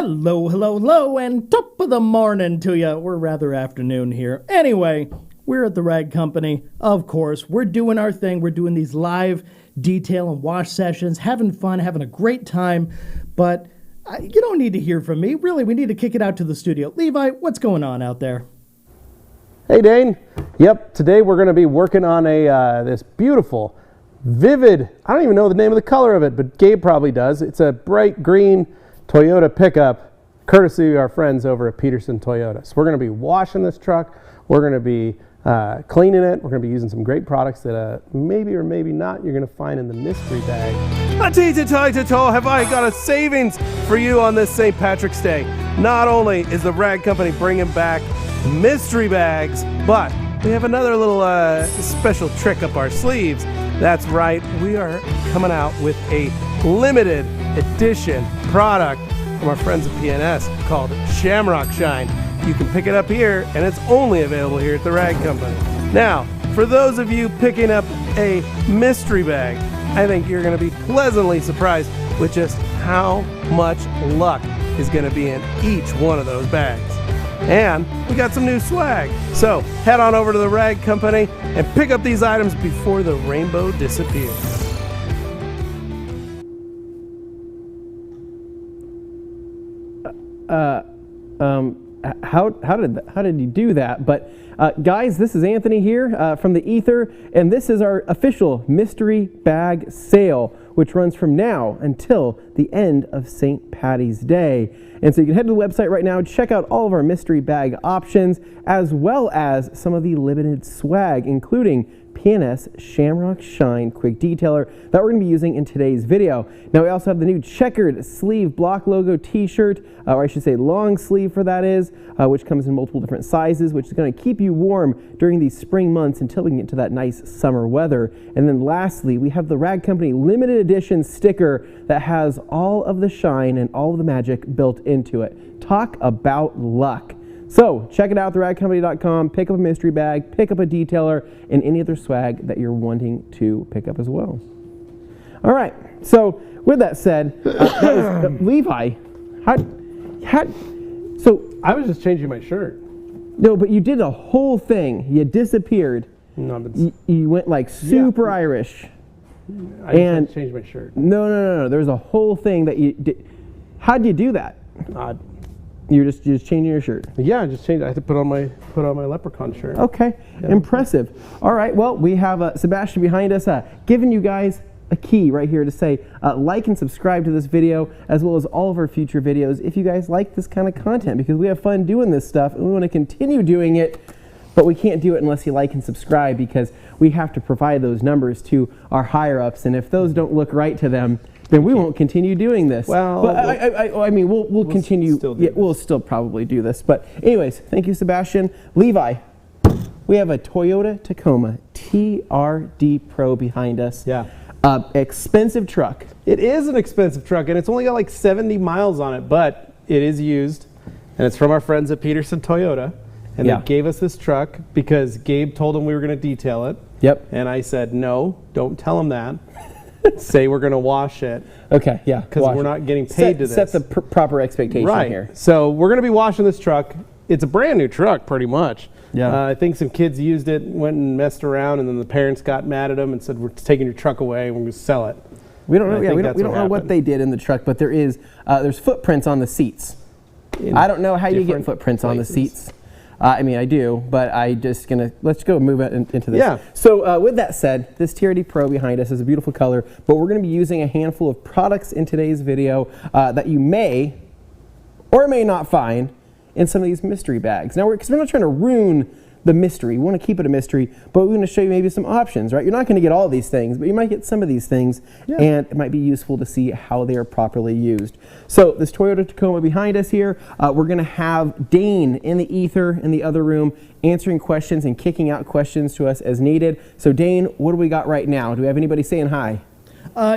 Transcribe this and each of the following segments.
Hello, hello, hello, and top of the morning to you. We're rather afternoon here. Anyway, we're at the Rag Company. Of course, we're doing our thing. We're doing these live detail and wash sessions, having fun, having a great time. But you don't need to hear from me. Really, we need to kick it out to the studio. Levi, what's going on out there? Hey, Dane. Yep, today we're going to be working on this beautiful, vivid, I don't even know the name of the color of it, but Gabe probably does. It's a bright green Toyota pickup, courtesy of our friends over at Peterson Toyota. So we're going to be washing this truck. We're going to be cleaning it. We're going to be using some great products that maybe or maybe not you're going to find in the mystery bag. Have I got a savings for you on this St. Patrick's Day. Not only is the Rag Company bringing back mystery bags, but we have another little special trick up our sleeves. That's right, we are coming out with a limited edition product from our friends at PNS called Shamrock Shine. You can pick it up here, and it's only available here at the Rag Company. Now, for those of you picking up a mystery bag, I think you're going to be pleasantly surprised with just how much luck is going to be in each one of those bags. And we got some new swag. So head on over to the Rag Company and pick up these items before the rainbow disappears. How did you do that? But guys, this is Anthony here from the Ether, and this is our official mystery bag sale, which runs from now until the end of St. Patty's Day. And so you can head to the website right now, check out all of our mystery bag options, as well as some of the limited swag, including PNS Shamrock Shine Quick Detailer that we're going to be using in today's video. Now we also have the new checkered sleeve block logo t-shirt, or I should say long sleeve for that is, which comes in multiple different sizes, which is going to keep you warm during these spring months until we can get to that nice summer weather. And then lastly, we have the Rag Company limited edition sticker that has all of the shine and all of the magic built into it. Talk about luck. So check it out, theragcompany.com, pick up a mystery bag, pick up a detailer, and any other swag that you're wanting to pick up as well. All right, so with that said, that was, Levi, so I was just changing my shirt. No, but you did a whole thing. You disappeared. No, but you went like super Irish. I just changed my shirt. No. There was a whole thing that you did. How'd you do that? You're just changing your shirt. Yeah, I just changed. I had to put on my leprechaun shirt. Okay, yeah. Impressive. All right, well, we have Sebastian behind us giving you guys a key right here to say like and subscribe to this video, as well as all of our future videos if you guys like this kind of content, because we have fun doing this stuff and we want to continue doing it, but we can't do it unless you like and subscribe, because we have to provide those numbers to our higher ups, and if those don't look right to them, then we won't continue doing this. Well, but I mean, we'll continue. We'll still probably do this. But anyways, thank you, Sebastian. Levi, we have a Toyota Tacoma TRD Pro behind us. Yeah. Expensive truck. It is an expensive truck, and it's only got like 70 miles on it, but it is used, and it's from our friends at Peterson Toyota, and they gave us this truck because Gabe told them we were going to detail it. Yep. And I said, no, don't tell them that. Say we're going to wash it. Okay, yeah. Because we're not getting paid to this. Set the proper expectation here. So we're going to be washing this truck. It's a brand new truck, pretty much. Yeah. I think some kids used it, went and messed around, and then the parents got mad at them and said, we're taking your truck away and we're going to sell it. We don't know. Yeah, we don't know what they did in the truck, but there's footprints on the seats. I don't know how you get footprints on the seats. I mean, I do, but let's go move into this. Yeah. So with that said, this TRD Pro behind us is a beautiful color, but we're going to be using a handful of products in today's video that you may or may not find in some of these mystery bags. Now, because we're not trying to ruin the mystery. We want to keep it a mystery, but we're going to show you maybe some options, right? You're not going to get all these things, but you might get some of these things, and it might be useful to see how they are properly used. So this Toyota Tacoma behind us here, we're going to have Dane in the ether in the other room answering questions and kicking out questions to us as needed. So Dane, what do we got right now? Do we have anybody saying hi?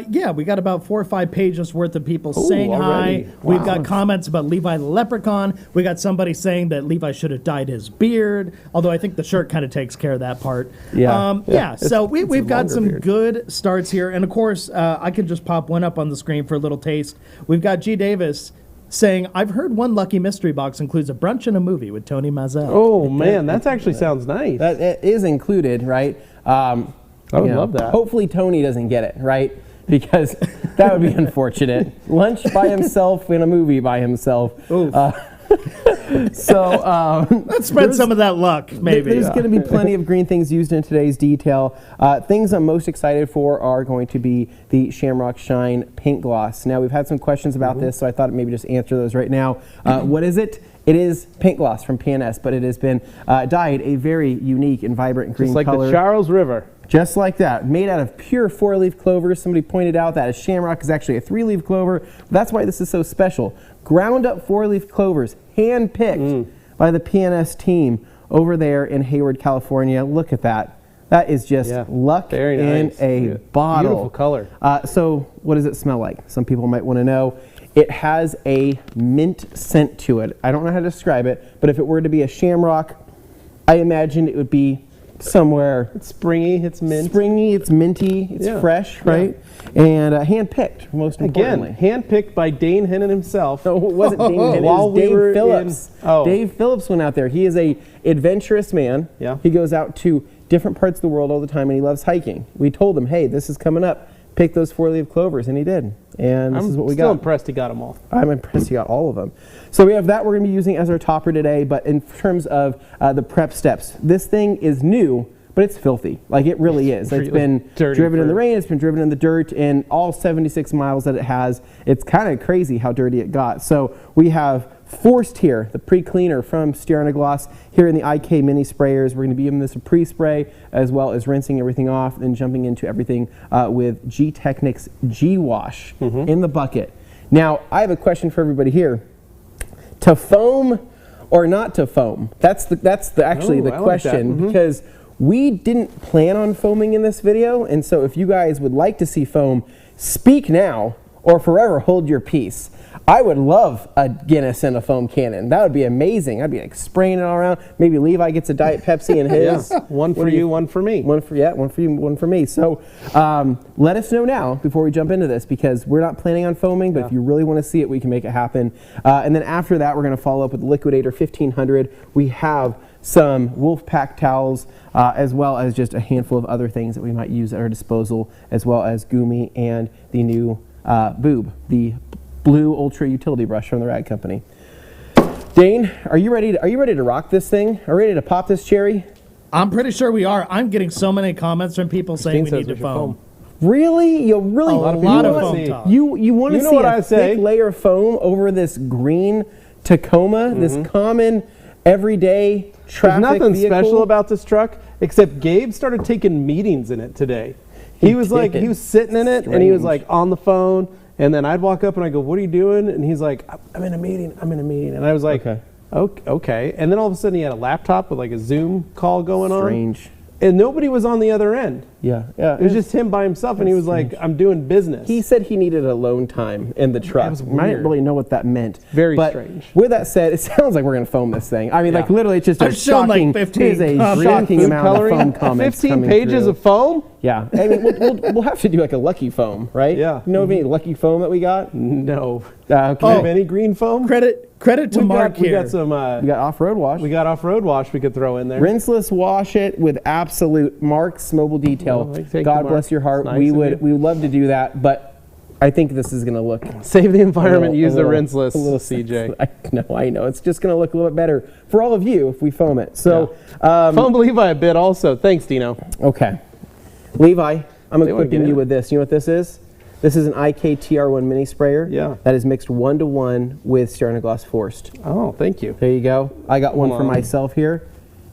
Yeah, we got about 4 or 5 pages worth of people saying hi. Wow. We've got comments about Levi the Leprechaun. We got somebody saying that Levi should have dyed his beard, although I think the shirt kind of takes care of that part. Yeah. So we've got some good starts here. And of course, I can just pop one up on the screen for a little taste. We've got G. Davis saying, I've heard one lucky mystery box includes a brunch and a movie with Tony Mazel. Oh, man, that actually sounds nice. That is included, right? I would love that. Hopefully Tony doesn't get it, right? Because that would be unfortunate. Lunch by himself and a movie by himself. Let's spread some of that luck, maybe. There's going to be plenty of green things used in today's detail. Things I'm most excited for are going to be the Shamrock Shine paint gloss. Now, we've had some questions about this, so I thought I'd maybe just answer those right now. What is it? It is paint gloss from PNS, but it has been dyed a very unique and vibrant green color. Just like the Charles River. Just like that, made out of pure 4-leaf clover. Somebody pointed out that a shamrock is actually a 3-leaf clover. That's why this is so special. Ground up 4-leaf clovers, hand-picked by the PNS team over there in Hayward, California. Look at that. That is just luck in a bottle. Beautiful color. So what does it smell like? Some people might want to know. It has a mint scent to it. I don't know how to describe it, but if it were to be a shamrock, I imagine it would be somewhere. It's springy, it's mint. Springy, it's minty, it's fresh, right? And hand-picked, most importantly. Again, hand-picked by Dane Hennon himself. No, it wasn't Dane Hennon, it was Dave Phillips. Dave Phillips went out there. He is a adventurous man. Yeah. He goes out to different parts of the world all the time, and he loves hiking. We told him, hey, this is coming up. Pick those 4-leaf clovers, and he did. And this is what we got. I'm still impressed he got them all. I'm impressed he got all of them. So we have that we're going to be using as our topper today, but in terms of the prep steps, this thing is new, but it's filthy. Like, it really is. It's been driven in the rain, it's been driven in the dirt, and all 76 miles that it has, it's kind of crazy how dirty it got. So we have forced here the pre-cleaner from Gloss here in the IK mini sprayers. We're going to be giving this a pre-spray as well as rinsing everything off and jumping into everything with G-Technics G-Wash in the bucket. Now, I have a question for everybody here. To foam or not to foam? That's actually the question, like because we didn't plan on foaming in this video, and so if you guys would like to see foam, speak now or forever hold your peace. I would love a Guinness and a foam cannon. That would be amazing. I'd be like spraying it all around. Maybe Levi gets a Diet Pepsi in his. One for you, one for me. One for you, one for me. So let us know now before we jump into this, because we're not planning on foaming, but if you really want to see it, we can make it happen. And then after that, we're going to follow up with the Liquidator 1500. We have some Wolfpack towels, as well as just a handful of other things that we might use at our disposal, as well as Gumi and the new Boob, the blue ultra utility brush from the Rag Company. Dane, are you ready to rock this thing? Are you ready to pop this cherry? I'm pretty sure we are. I'm getting so many comments from people saying we need to foam. Really? You really? A lot of foam talk. You want to see what I a say? thick layer of foam over this green Tacoma, this common everyday traffic There's nothing vehicle? special about this truck, except Gabe started taking meetings in it today. He was sitting in it, and he was like on the phone. And then I'd walk up and I go, "What are you doing?" And he's like, I'm in a meeting. And I was like, okay. And then all of a sudden he had a laptop with like a Zoom call going on. Strange. And nobody was on the other end. Yeah. It was just him by himself, and he was like, "I'm doing business." He said he needed alone time in the truck. I didn't really know what that meant. Very strange. With that said, it sounds like we're going to foam this thing. I mean, like literally, it's just a shocking, like 15 shocking amount of foam comments 15 pages of foam? Yeah. I mean, we'll have to do like a lucky foam, right? Yeah. You know any lucky foam that we got? No. Okay. Do you have any green foam? Credit to Mark here. We got some. We got off-road wash. We got off-road wash we could throw in there. Rinseless wash it with absolute Mark's Mobile Detail. God bless your heart. Nice we would love to do that, but I think this is going to look. Save the environment. Use the rinseless. CJ. I know. It's just going to look a little bit better for all of you if we foam it. So foam Levi a bit also. Thanks, Dino. Okay, Levi, I'm equipping you with this. You know what this is? This is an IK TR1 mini sprayer. Yeah. That is mixed 1-to-1 with Gloss Forced. Oh, thank you. There you go. I got one for myself here,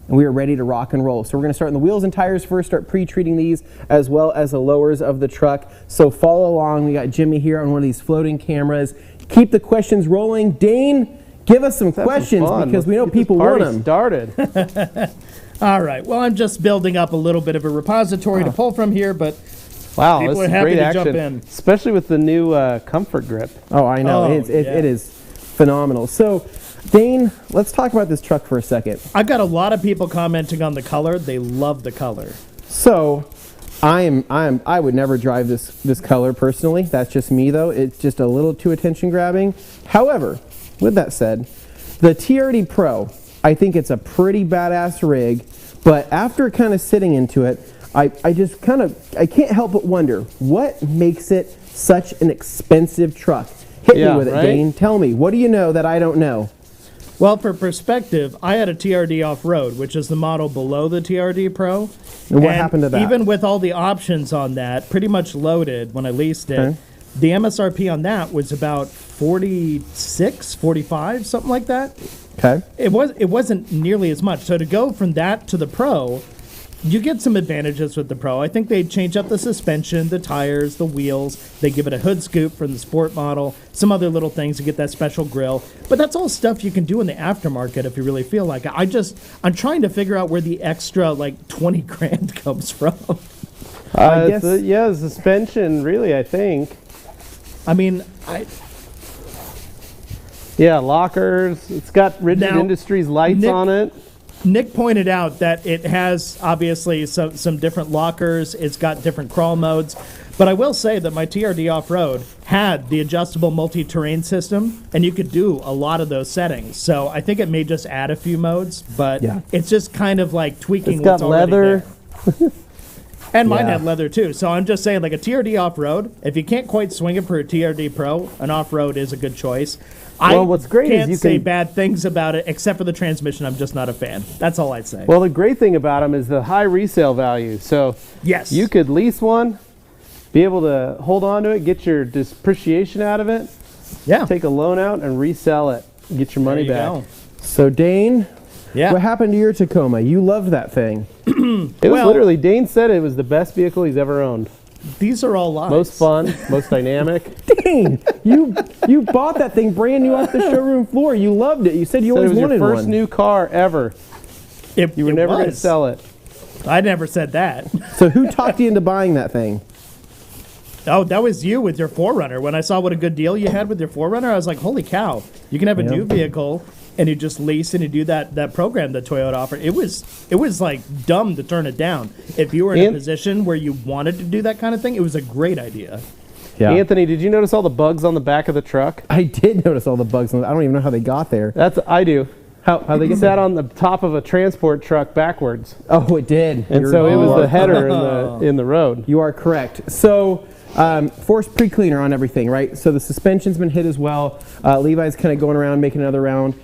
and we are ready to rock and roll. So we're going to start on the wheels and tires first, start pre-treating these as well as the lowers of the truck. So follow along. We got Jimmy here on one of these floating cameras. Keep the questions rolling. Dane, give us some questions because we know people want them. Started. All right. Well, I'm just building up a little bit of a repository to pull from here, but wow, people this are is happy great to action, jump in. especially with the new comfort grip. Oh, I know. Oh, it is phenomenal. So, Dane, let's talk about this truck for a second. I've got a lot of people commenting on the color. They love the color. So, I would never drive this color personally. That's just me, though. It's just a little too attention grabbing. However, with that said, the TRD Pro, I think it's a pretty badass rig, but after kind of sitting into it, I just kind of, I can't help but wonder, what makes it such an expensive truck? Hit me with it, right? Dane. Tell me, what do you know that I don't know? Well, for perspective, I had a TRD Off-Road, which is the model below the TRD Pro. And what happened to that? Even with all the options on that, pretty much loaded when I leased it, Okay. the MSRP on that was about 46, 45, something like that. Okay. It wasn't nearly as much. So to go from that to the Pro, you get some advantages with the Pro. I think they change up the suspension, the tires, the wheels. They give it a hood scoop from the Sport model, some other little things to get that special grille. But that's all stuff you can do in the aftermarket if you really feel like it. I'm trying to figure out where the extra like 20 grand comes from. I guess, the suspension, really, I think. I mean, Yeah, lockers. It's got Rigid Now, Industries lights Nick- on it. Nick pointed out that it has obviously some different lockers. It's got different crawl modes. But I will say that my TRD Off-Road had the adjustable multi-terrain system, and you could do a lot of those settings. So I think it may just add a few modes, but Yeah. it's just kind of like tweaking It's got what's already leather. there. And mine Yeah. had leather too. So I'm just saying, like a TRD Off-Road, if you can't quite swing it for a TRD Pro, an Off-Road is a good choice. Well, what's great is can't you say can- bad things about it, except for the transmission. I'm just not a fan. That's all I'd say. Well, the great thing about them is the high resale value. So yes. you could lease one, be able to hold on to it, get your depreciation out of it, yeah. take a loan out, and resell it. Get your money There you back. go. so Dane, Yeah. what happened to your Tacoma? You loved that thing. It was Well- literally, Dane said it was the best vehicle he's ever owned. These are all lies. Most fun, most dynamic. Dane, you bought that thing brand new off the showroom floor. You loved it. You said you Said it always was your wanted first one. new car ever. You were never going to sell it. I never said that. So who talked you into buying that thing? Oh, that was you with your 4Runner. When I saw what a good deal you had with your 4Runner, I was like, holy cow. You can have a Yeah. new vehicle and you just lease and you do that program that Toyota offered. It was like dumb to turn it down. If you were in a And- position where you wanted to do that kind of thing, it was a great idea. Yeah. Anthony, did you notice all the bugs on the back of the truck? I did notice all the bugs. I don't even know how they got there. I do. How they It get sat there? on the top of a transport truck backwards. Oh, it did. And You're- so it you was are- the header in the road. You are correct. So, forced pre-cleaner on everything, right? So the suspension's been hit as well. Levi's kind of going around, making another round.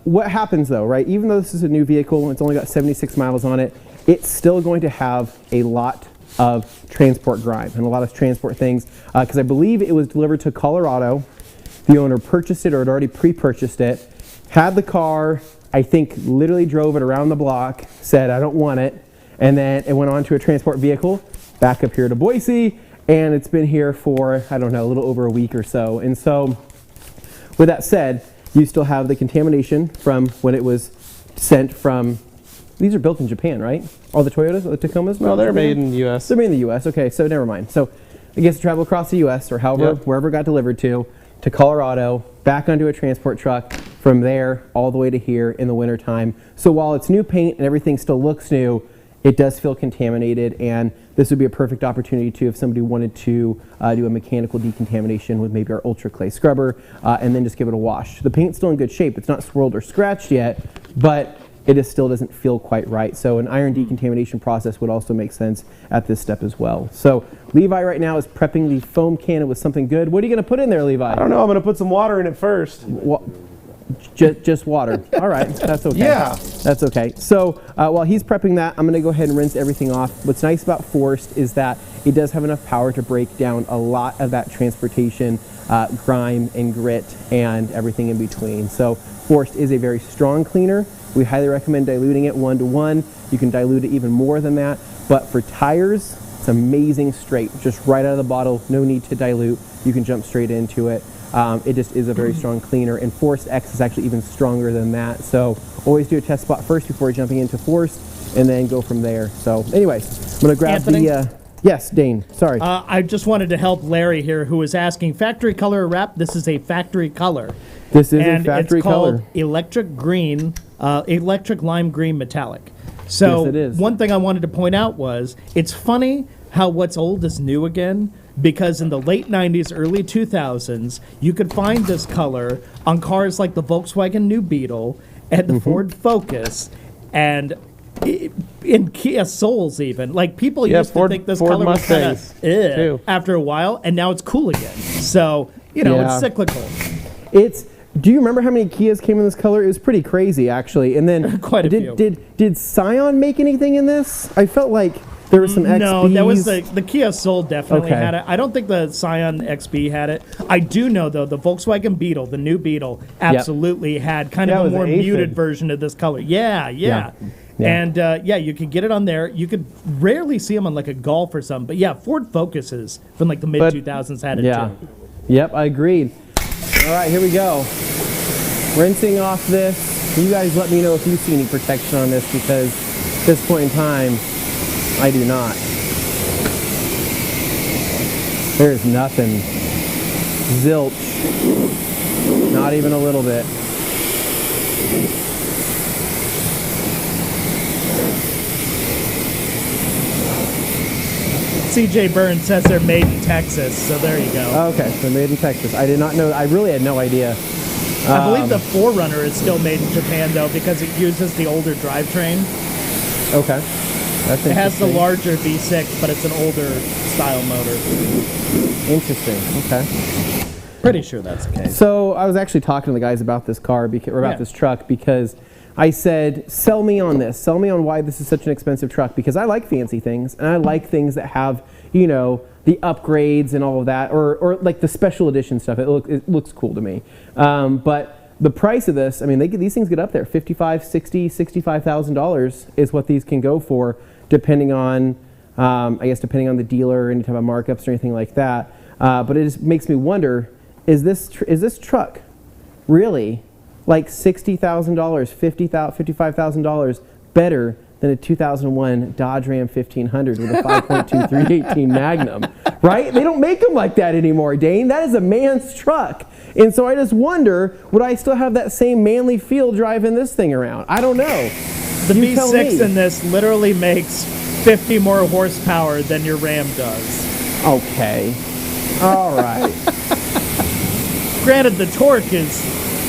What happens though, right? Even though this is a new vehicle, it's only got 76 miles on it, it's still going to have a lot of transport grime and a lot of transport things, because I believe it was delivered to Colorado. The owner purchased it or had already pre-purchased it, had the car, I think literally drove it around the block, said, I don't want it, and then it went on to a transport vehicle back up here to Boise, and it's been here for, I don't know, a little over a week or so. And so, with that said, you still have the contamination from when it was sent from, these are built in Japan, right? All the Toyotas, the Tacomas? No, they're made in the U.S. They're made in the U.S. Okay, so never mind. So it gets to travel across the U.S. or however, Yep. wherever it got delivered to Colorado, back onto a transport truck, from there all the way to here in the wintertime. So while it's new paint and everything still looks new, it does feel contaminated, and this would be a perfect opportunity to, if somebody wanted to do a mechanical decontamination with maybe our Ultra Clay scrubber, and then just give it a wash. The paint's still in good shape. It's not swirled or scratched yet, but it just still doesn't feel quite right. So an iron decontamination process would also make sense at this step as well. So Levi right now is prepping the foam cannon with something good. What are you going to put in there, Levi? I don't know. I'm going to put some water in it first. Just water. All right, that's okay. Yeah. That's okay. So while he's prepping that, I'm going to go ahead and rinse everything off. What's nice about Forest is that it does have enough power to break down a lot of that transportation grime and grit and everything in between. So Forest is a very strong cleaner. We highly recommend diluting it 1-to-1. You can dilute it even more than that. But for tires, it's amazing straight. Just right out of the bottle, no need to dilute. You can jump straight into it. It just is a very strong cleaner, and Force X is actually even stronger than that. So always do a test spot first before jumping into Force, and then go from there. So anyways, I'm going to grab Anthony? yes, Dane, sorry. I just wanted to help Larry here, who was asking factory color wrap. This is a factory color. This is and a factory it's called color. electric green, electric lime green metallic. So Yes, it is. one thing I wanted to point out was it's funny how what's old is new again. because in the late 90s, early 2000s, you could find this color on cars like the Volkswagen New Beetle and the Ford Focus, and in Kia Souls even. Like, people used to think this color was kind of after a while, and now it's cool again. So, it's cyclical. Do you remember how many Kias came in this color? It was pretty crazy, actually. And then quite a few. Did Scion make anything in this? I felt like there was some XBs. No, that was the Kia Soul definitely had it. I don't think the Scion XB had it. I do know, though, the Volkswagen Beetle, the new Beetle, absolutely had kind of a more muted version of this color. Yeah. And, you could get it on there. You could rarely see them on, like, a Golf or something. But, yeah, Ford Focuses from, like, the mid-2000s had it, too. Yep, I agreed. All right, here we go. Rinsing off this. You guys let me know if you see any protection on this, because at this point in time, I do not. There's nothing. Zilch. Not even a little bit. CJ Burns says they're made in Texas, so there you go. Okay, so made in Texas. I did not know. I really had no idea. I believe the 4Runner is still made in Japan, though, because it uses the older drivetrain. Okay. That's it has the larger V6, but it's an older style motor. Interesting. Okay. Pretty sure that's the case. So I was actually talking to the guys about this car, or about this truck, because I said, sell me on this. Sell me on why this is such an expensive truck, because I like fancy things, and I like things that have, the upgrades and all of that, or like the special edition stuff. It looks cool to me. But the price of this, I mean, these things get up there. $55,000, $60,000, $65,000 is what these can go for, depending on, depending on the dealer, any type of markups or anything like that. But it just makes me wonder, is this truck really like $60,000, $55,000 better than a 2001 Dodge Ram 1500 with a 5.2 318 Magnum, right? They don't make them like that anymore, Dane. That is a man's truck. And so I just wonder, would I still have that same manly feel driving this thing around? I don't know. The V6 in this literally makes 50 more horsepower than your Ram does. Okay. All right. Granted, the torque is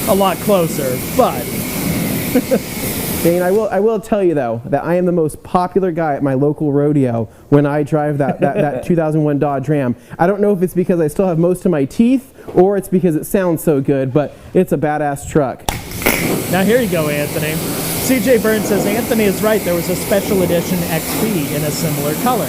a lot closer, but... Dane, I will tell you, though, that I am the most popular guy at my local rodeo when I drive that 2001 Dodge Ram. I don't know if it's because I still have most of my teeth or it's because it sounds so good, but it's a badass truck. Now here you go, Anthony. CJ Burns says, Anthony is right. There was a special edition XB in a similar color.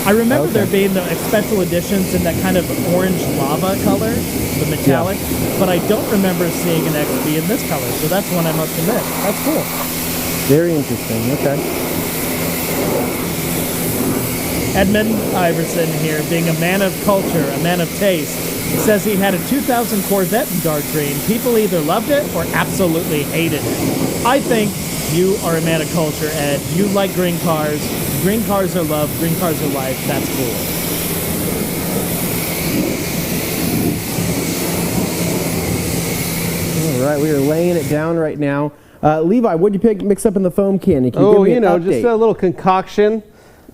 I remember there being the special editions in that kind of orange lava color, the metallic, but I don't remember seeing an XB in this color, so that's one I must admit. That's cool. Very interesting. Okay. Edmund Iverson here, being a man of culture, a man of taste, says he had a 2000 Corvette in dark green. People either loved it or absolutely hated it. I think you are a man of culture, Ed. You like green cars. Green cars are love. Green cars are life. That's cool. All right, we are laying it down right now. Levi, what did you mix up in the foam can? Can you give me an update? Just a little concoction.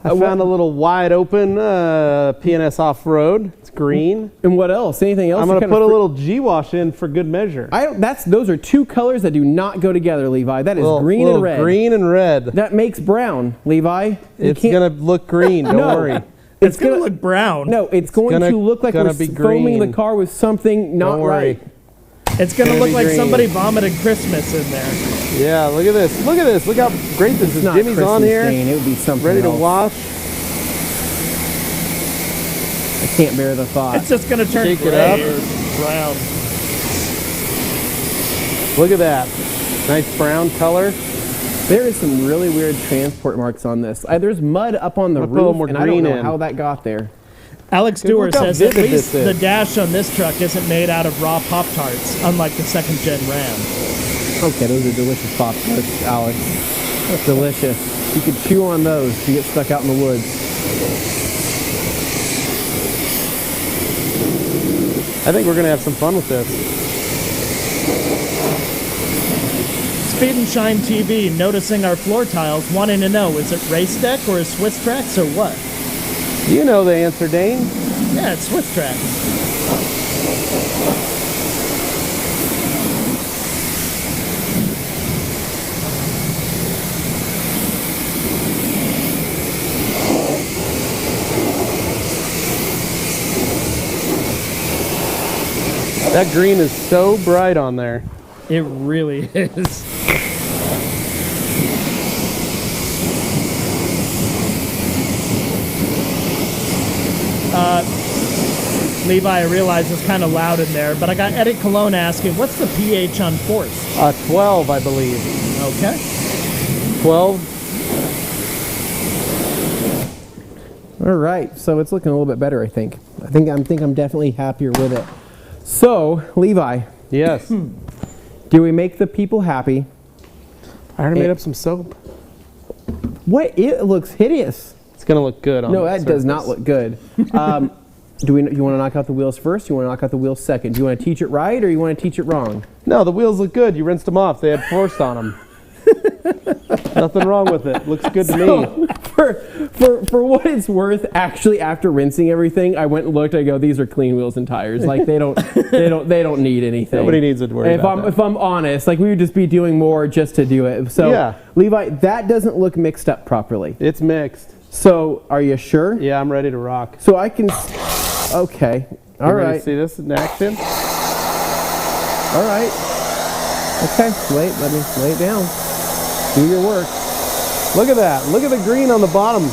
I found a little wide open PNS off-road. It's green. And what else? Anything else? I'm going to put a little G-wash in for good measure. Those are two colors that do not go together, Levi. That is green and red. Green and red. That makes brown, Levi. It's going to look green. Don't worry. It's going to look brown. No, it's going to look like we're foaming the car with something not right. It's going to look like somebody vomited Christmas in there. Yeah, look at this. Look at this. Look how great this is. Jimmy's on here. It would be something ready to wash. I can't bear the thought. It's just going to turn gray or brown. Look at that. Nice brown color. There is some really weird transport marks on this. There's mud up on the roof, and I don't know how that got there. Alex Stewart says at least the dash on this truck isn't made out of raw Pop-Tarts, unlike the second-gen Ram. Okay, those are delicious Pop-Tarts, Alex. That's delicious. You could chew on those if you get stuck out in the woods. I think we're going to have some fun with this. Speed and Shine TV noticing our floor tiles, wanting to know, is it race deck or is Swiss tracks or what? You know the answer, Dane. Yeah, it's Swift Track. That green is so bright on there. It really is. Levi, I realize it's kind of loud in there, but I got Eddie Cologne asking, what's the pH on Force? 12, I believe. Okay. 12. All right, so it's looking a little bit better, I think. I think I'm definitely happier with it. So, Levi, Yes. do we make the people happy? I already made up some soap. What? It looks hideous. It's going to look good on No, the that does surface. not look good. You want to knock out the wheels first? You want to knock out the wheels second? Do you want to teach it right or you want to teach it wrong? No, the wheels look good. You rinsed them off. They had Force on them. Nothing wrong with it. Looks good to me. For what it's worth, actually after rinsing everything, I went and looked. I go, these are clean wheels and tires. Like they don't need anything. Nobody needs to worry about that. If I'm honest, like we would just be doing more just to do it. So Yeah. Levi, that doesn't look mixed up properly. It's mixed. So are you sure? Yeah, I'm ready to rock. So I can. Okay. All You ready right. to see this in action? All right. Okay. Let me lay it down. Do your work. Look at that. Look at the green on the bottom.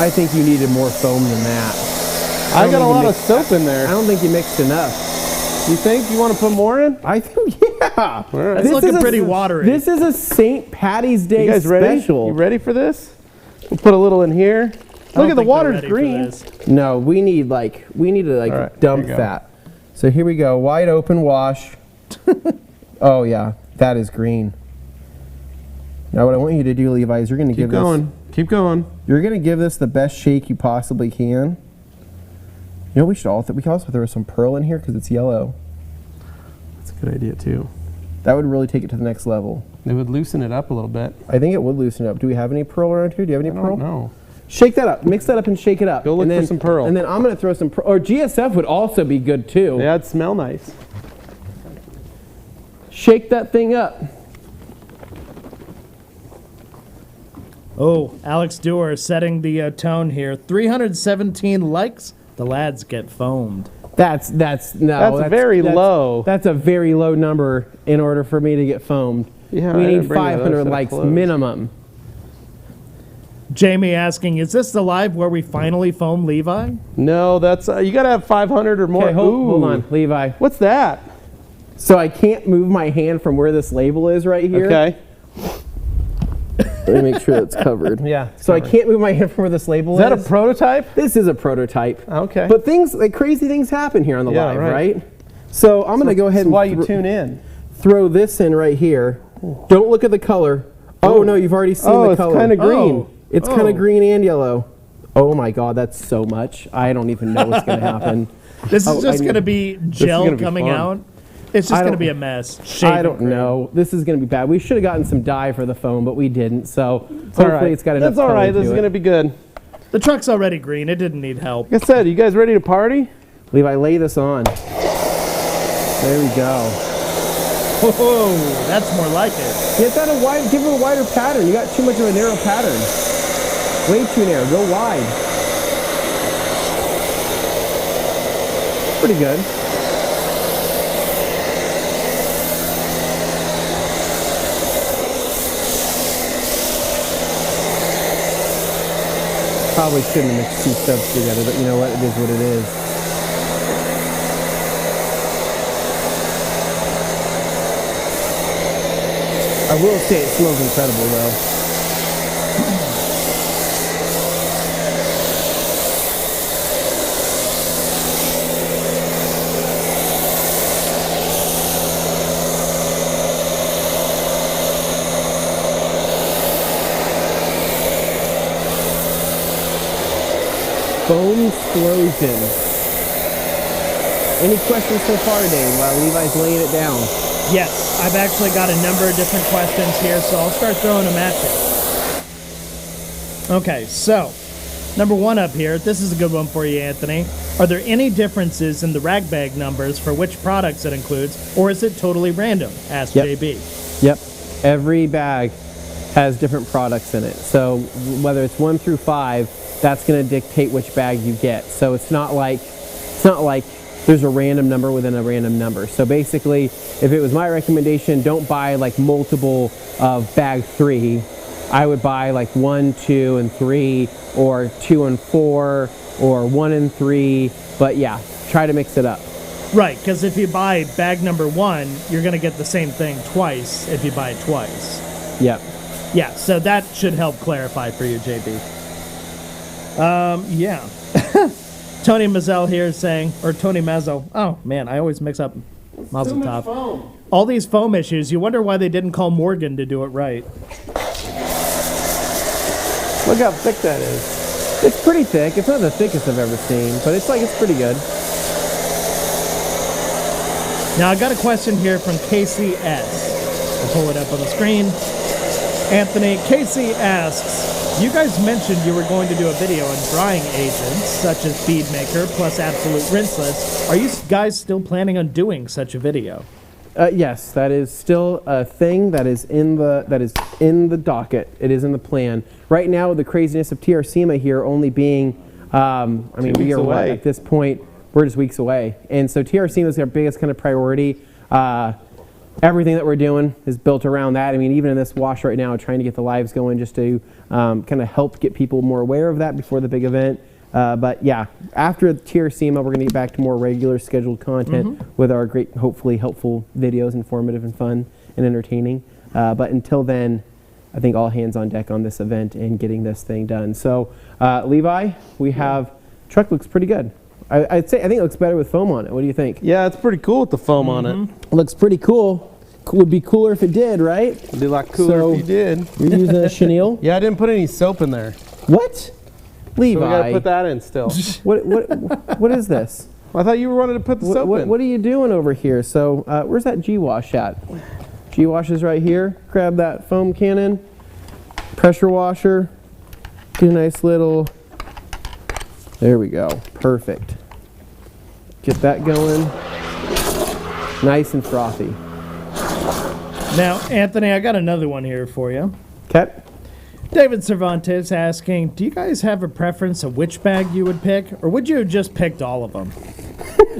I think you needed more foam than that. I got a lot of soap in there. I don't think you mixed enough. You think you want to put more in? I think, yeah. All right. It's looking pretty watery. This is a St. Patty's Day You guys ready? special. You ready for this? We'll put a little in here. I Look don't at the think they're water's ready for green. this. No, we need to All right, dump here you go. that. So here we go. Wide open wash. Oh yeah, that is green. Now what I want you to do, Levi, is you're going to Keep going. Keep going. You're going to give this the best shake you possibly can. You know, we can also throw some pearl in here because it's yellow. That's a good idea too. That would really take it to the next level. It would loosen it up a little bit. I think it would loosen it up. Do we have any pearl around here? Do you have any I pearl? don't know. Shake that up. Mix that up and shake it up. Go look and then, for some pearl. And then I'm going to throw some pearl. Or GSF would also be good too. Yeah, it'd smell nice. Shake that thing up. Oh, Alex Dewar setting the tone here. 317 likes. The lads get foamed. That's very low. That's a very low number in order for me to get foamed. Yeah, we I need didn't bring that other 500 set of likes clothes. minimum. Jamie asking, is this the live where we finally foam Levi? No, that's you got to have 500 or more. Okay, hold Ooh. on, Levi. What's that? So I can't move my hand from where this label is right here. Okay. Let me make sure that's covered. Yeah. So I can't move my hand from where this label Is that a prototype? This is a prototype. Okay. But crazy things happen here on the Yeah, live, right. right? So I'm going to go ahead That's and why you tune in. throw this in right here. Don't look at the color. Oh, no, you've already seen the color. it's kind of green. It's kind of green and yellow. Oh my God, that's so much. I don't even know what's going to happen. This is just going to be gel gonna be coming fun. out. It's just going to be a mess. I Shaving don't cream. know. This is going to be bad. We should have gotten some dye for the foam, but we didn't. So All hopefully right. it's got enough That's all color right. to This is it. going to be good. The truck's already green. It didn't need help. Like I said, you guys ready to party? Levi, lay this on. There we go. Whoa, that's more like it. Give it a wider pattern. You got too much of a narrow pattern. Way too narrow. Go wide. Pretty good. Probably shouldn't have mixed two stubs together, but you know what? It is what it is. I will say it smells incredible though. Foam explosion. Any questions so far, Dane, while Levi's laying it down? Yes, I've actually got a number of different questions here, so I'll start throwing them at you. Okay, so Number 1 up here. This is a good one for you, Anthony. Are there any differences in the rag bag numbers for which products it includes, or is it totally random? Asked JB. Yep. Every bag has different products in it. So whether it's 1 through 5, that's going to dictate which bag you get. So it's not like there's a random number within a random number. So basically, if it was my recommendation, don't buy like multiple of bag 3. I would buy like 1, 2, and 3, or 2 and 4, or 1 and 3. But yeah, try to mix it up. Right, because if you buy bag number 1, you're going to get the same thing twice if you buy it twice. Yep. Yeah, so that should help clarify for you, JB. Yeah. Tony Mazel here saying, or Tony Mazzo. Oh, man, I always mix up Mazel Tov. Foam. All these foam issues, you wonder why they didn't call Morgan to do it right. Look how thick that is. It's pretty thick. It's not the thickest I've ever seen, but it's pretty good. Now, I got a question here from KCS. I'll pull it up on the screen. Anthony, Casey asks, you guys mentioned you were going to do a video on drying agents, such as bead maker plus absolute rinseless. Are you guys still planning on doing such a video? Yes, that is still a thing that is in the docket. It is in the plan. Right now, with the craziness of TR SEMA here only being, we are away. At this point, we're just weeks away. And so TR SEMA is our biggest kind of priority. Everything that we're doing is built around that. I mean, even in this wash right now, trying to get the lives going just to kind of help get people more aware of that before the big event. But yeah, after TR SEMA, we're going to get back to more regular scheduled content with our great, hopefully helpful videos, informative and fun and entertaining. But until then, I think all hands on deck on this event and getting this thing done. So Levi, we have, truck looks pretty good. I think it looks better with foam on it. What do you think? Yeah, it's pretty cool with the foam on it. Looks pretty cool. Would be cooler if it did, right? It'd be a lot cooler if you did. You're using a chenille? Yeah, I didn't put any soap in there. What? Levi. So we gotta put that in still. What is this? I thought you were wanting to put the soap in. What are you doing over here? So where's that G-Wash at? G-Wash is right here. Grab that foam cannon, pressure washer, get a nice little, there we go, perfect. Get that going, nice and frothy. Now, Anthony, I got another one here for you. Okay. David Cervantes asking, do you guys have a preference of which bag you would pick, or would you have just picked all of them?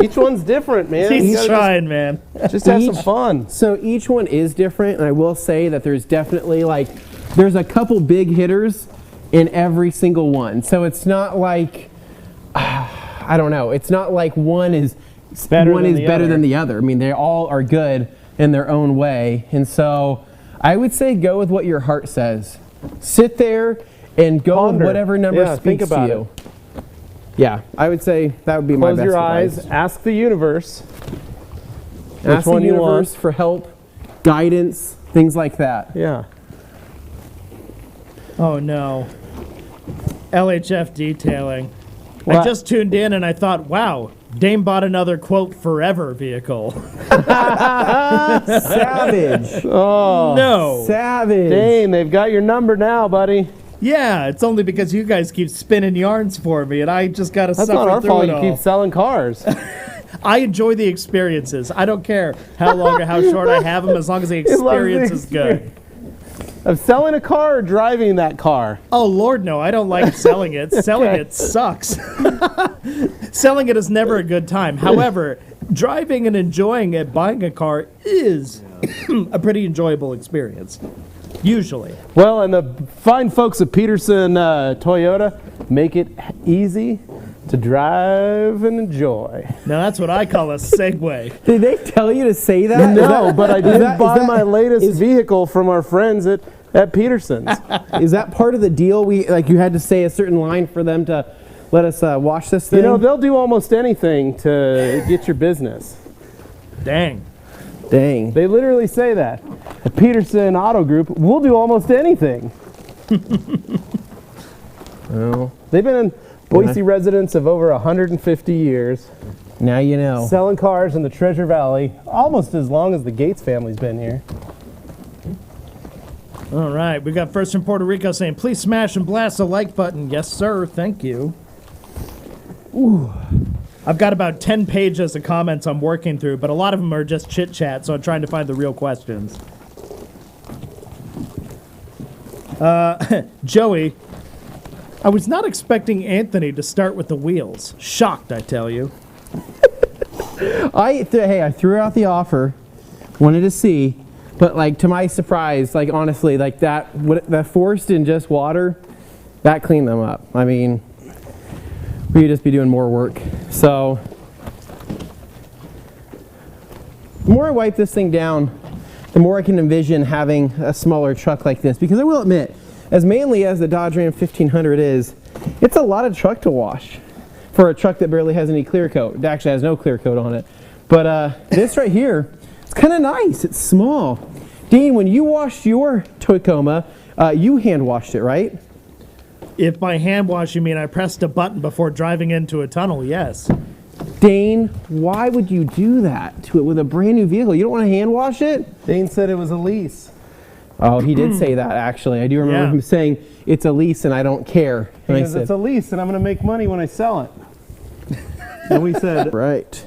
Each one's different, man. He's trying, man. Just have some fun. So each one is different, and I will say that there's definitely there's a couple big hitters in every single one. So it's not like, I don't know, it's not like one is better than the other. I mean, they all are good in their own way. And so I would say go with what your heart says. Sit there and go with whatever number speaks to you. Yeah, I would say that would be my best advice. Close your eyes, ask the universe. Ask the universe for help, guidance, things like that. Yeah. Oh, no. LHF detailing. What? I just tuned in and I thought, wow, Dane bought another, quote, forever vehicle. Savage. Oh. No. Savage. Dane, they've got your number now, buddy. Yeah, it's only because you guys keep spinning yarns for me, and I just got to suffer through it all. That's not our fault. You keep selling cars. I enjoy the experiences. I don't care how long or how short I have them, as long as the experience is good. Of selling a car or driving that car? Oh, Lord, no. I don't like selling it. Selling it sucks. Selling it is never a good time. However, driving and enjoying it, buying a car is a pretty enjoyable experience. Usually. Well, and the fine folks at Peterson Toyota make it easy to drive and enjoy. Now, that's what I call a segue. Did they tell you to say that? No, but I did buy my latest vehicle from our friends at Peterson's. Is that part of the deal? You had to say a certain line for them to let us wash this thing? You know, they'll do almost anything to get your business. Dang. They literally say that. At Peterson Auto Group, we'll do almost anything. Well, they've been in Boise residents of over 150 years. Now you know. Selling cars in the Treasure Valley almost as long as the Gates family's been here. All right, we got first from Puerto Rico saying, please smash and blast the like button. Yes, sir. Thank you. Ooh. I've got about 10 pages of comments I'm working through, but a lot of them are just chit-chat, so I'm trying to find the real questions. Joey, I was not expecting Anthony to start with the wheels. Shocked, I tell you. I threw out the offer, wanted to see, but like to my surprise, like honestly, like that forced in just water, that cleaned them up. I mean, we could just be doing more work. So the more I wipe this thing down, the more I can envision having a smaller truck like this, because I will admit, as manly as the Dodge Ram 1500 is, it's a lot of truck to wash for a truck that barely has any clear coat. It actually has no clear coat on it. But this right here, it's kind of nice. It's small. Dean, when you washed your Tacoma, you hand washed it, right? If by hand wash you mean I pressed a button before driving into a tunnel, yes. Dane, why would you do that to it with a brand new vehicle? You don't want to hand wash it? Dane said it was a lease. Oh, he did say that, actually. I do remember him saying, it's a lease and I don't care. And Because it's a lease and I'm going to make money when I sell it. And we said, right.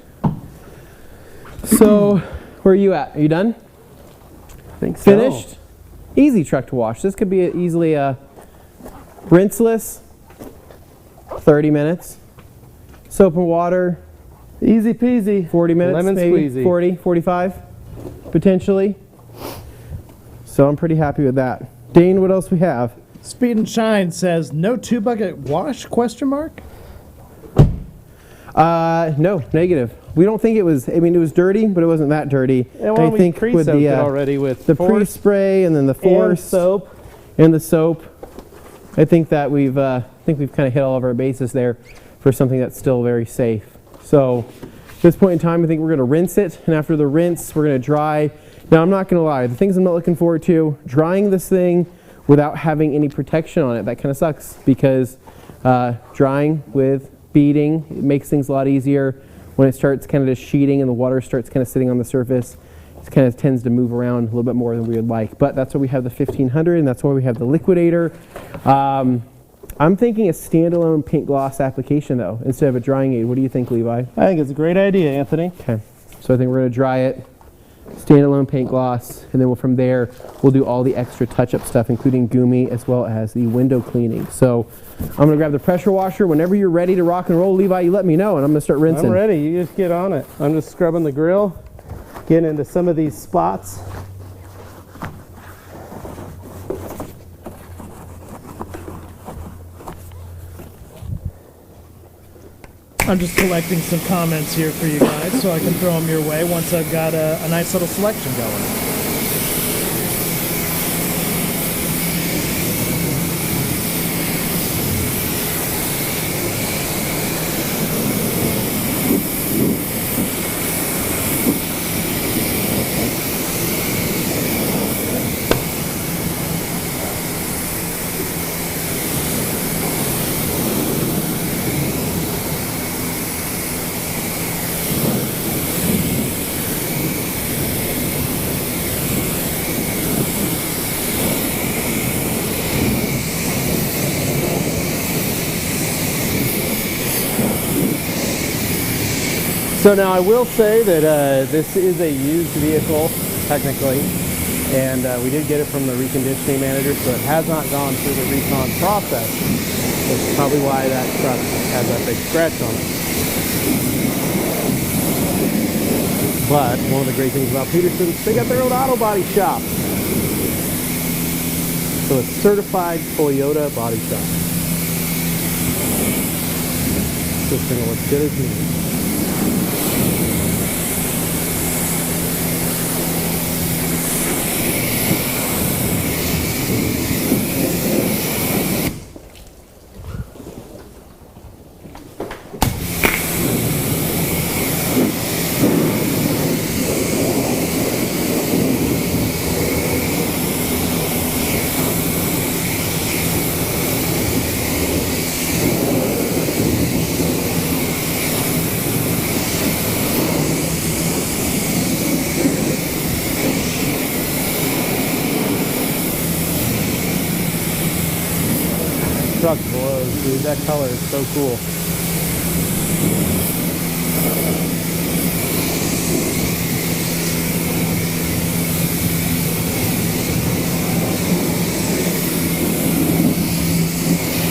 So, where are you at? Are you done? I think so. Finished? Easy truck to wash. This could be easily a rinseless, 30 minutes. Soap and water, Easy peasy. 40 minutes, Lemon maybe squeezy. 40, 45, potentially. So I'm pretty happy with that. Dane, what else we have? Speed and Shine says, no 2-bucket wash, question mark? No, negative. We don't think it was, I mean, it was dirty, but it wasn't that dirty. And well, I think with it already with the force pre-spray and then the force and soap. and the soap, I think that we've kind of hit all of our bases there for something that's still very safe. So at this point in time, I think we're going to rinse it, and after the rinse, we're going to dry. Now, I'm not going to lie, the things I'm not looking forward to, drying this thing without having any protection on it, that kind of sucks, because drying with beading, it makes things a lot easier. When it starts kind of just sheeting and the water starts kind of sitting on the surface, it kind of tends to move around a little bit more than we would like. But that's why we have the 1500, and that's why we have the liquidator. I'm thinking a standalone paint gloss application though, instead of a drying aid. What do you think, Levi? I think it's a great idea, Anthony. Okay, so I think we're going to dry it, standalone paint gloss, and then from there we'll do all the extra touch-up stuff, including gumi as well as the window cleaning. So I'm going to grab the pressure washer. Whenever you're ready to rock and roll, Levi, you let me know, and I'm going to start rinsing. I'm ready. You just get on it. I'm just scrubbing the grill, getting into some of these spots. I'm just collecting some comments here for you guys so I can throw them your way once I've got a nice little selection going. So now I will say that this is a used vehicle, technically, and we did get it from the reconditioning manager, so it has not gone through the recon process. That's probably why that truck has that big scratch on it. But one of the great things about Peterson's, they got their own auto body shop. So it's certified Toyota body shop. This thing will look good as new. truck blows, dude. That color is so cool.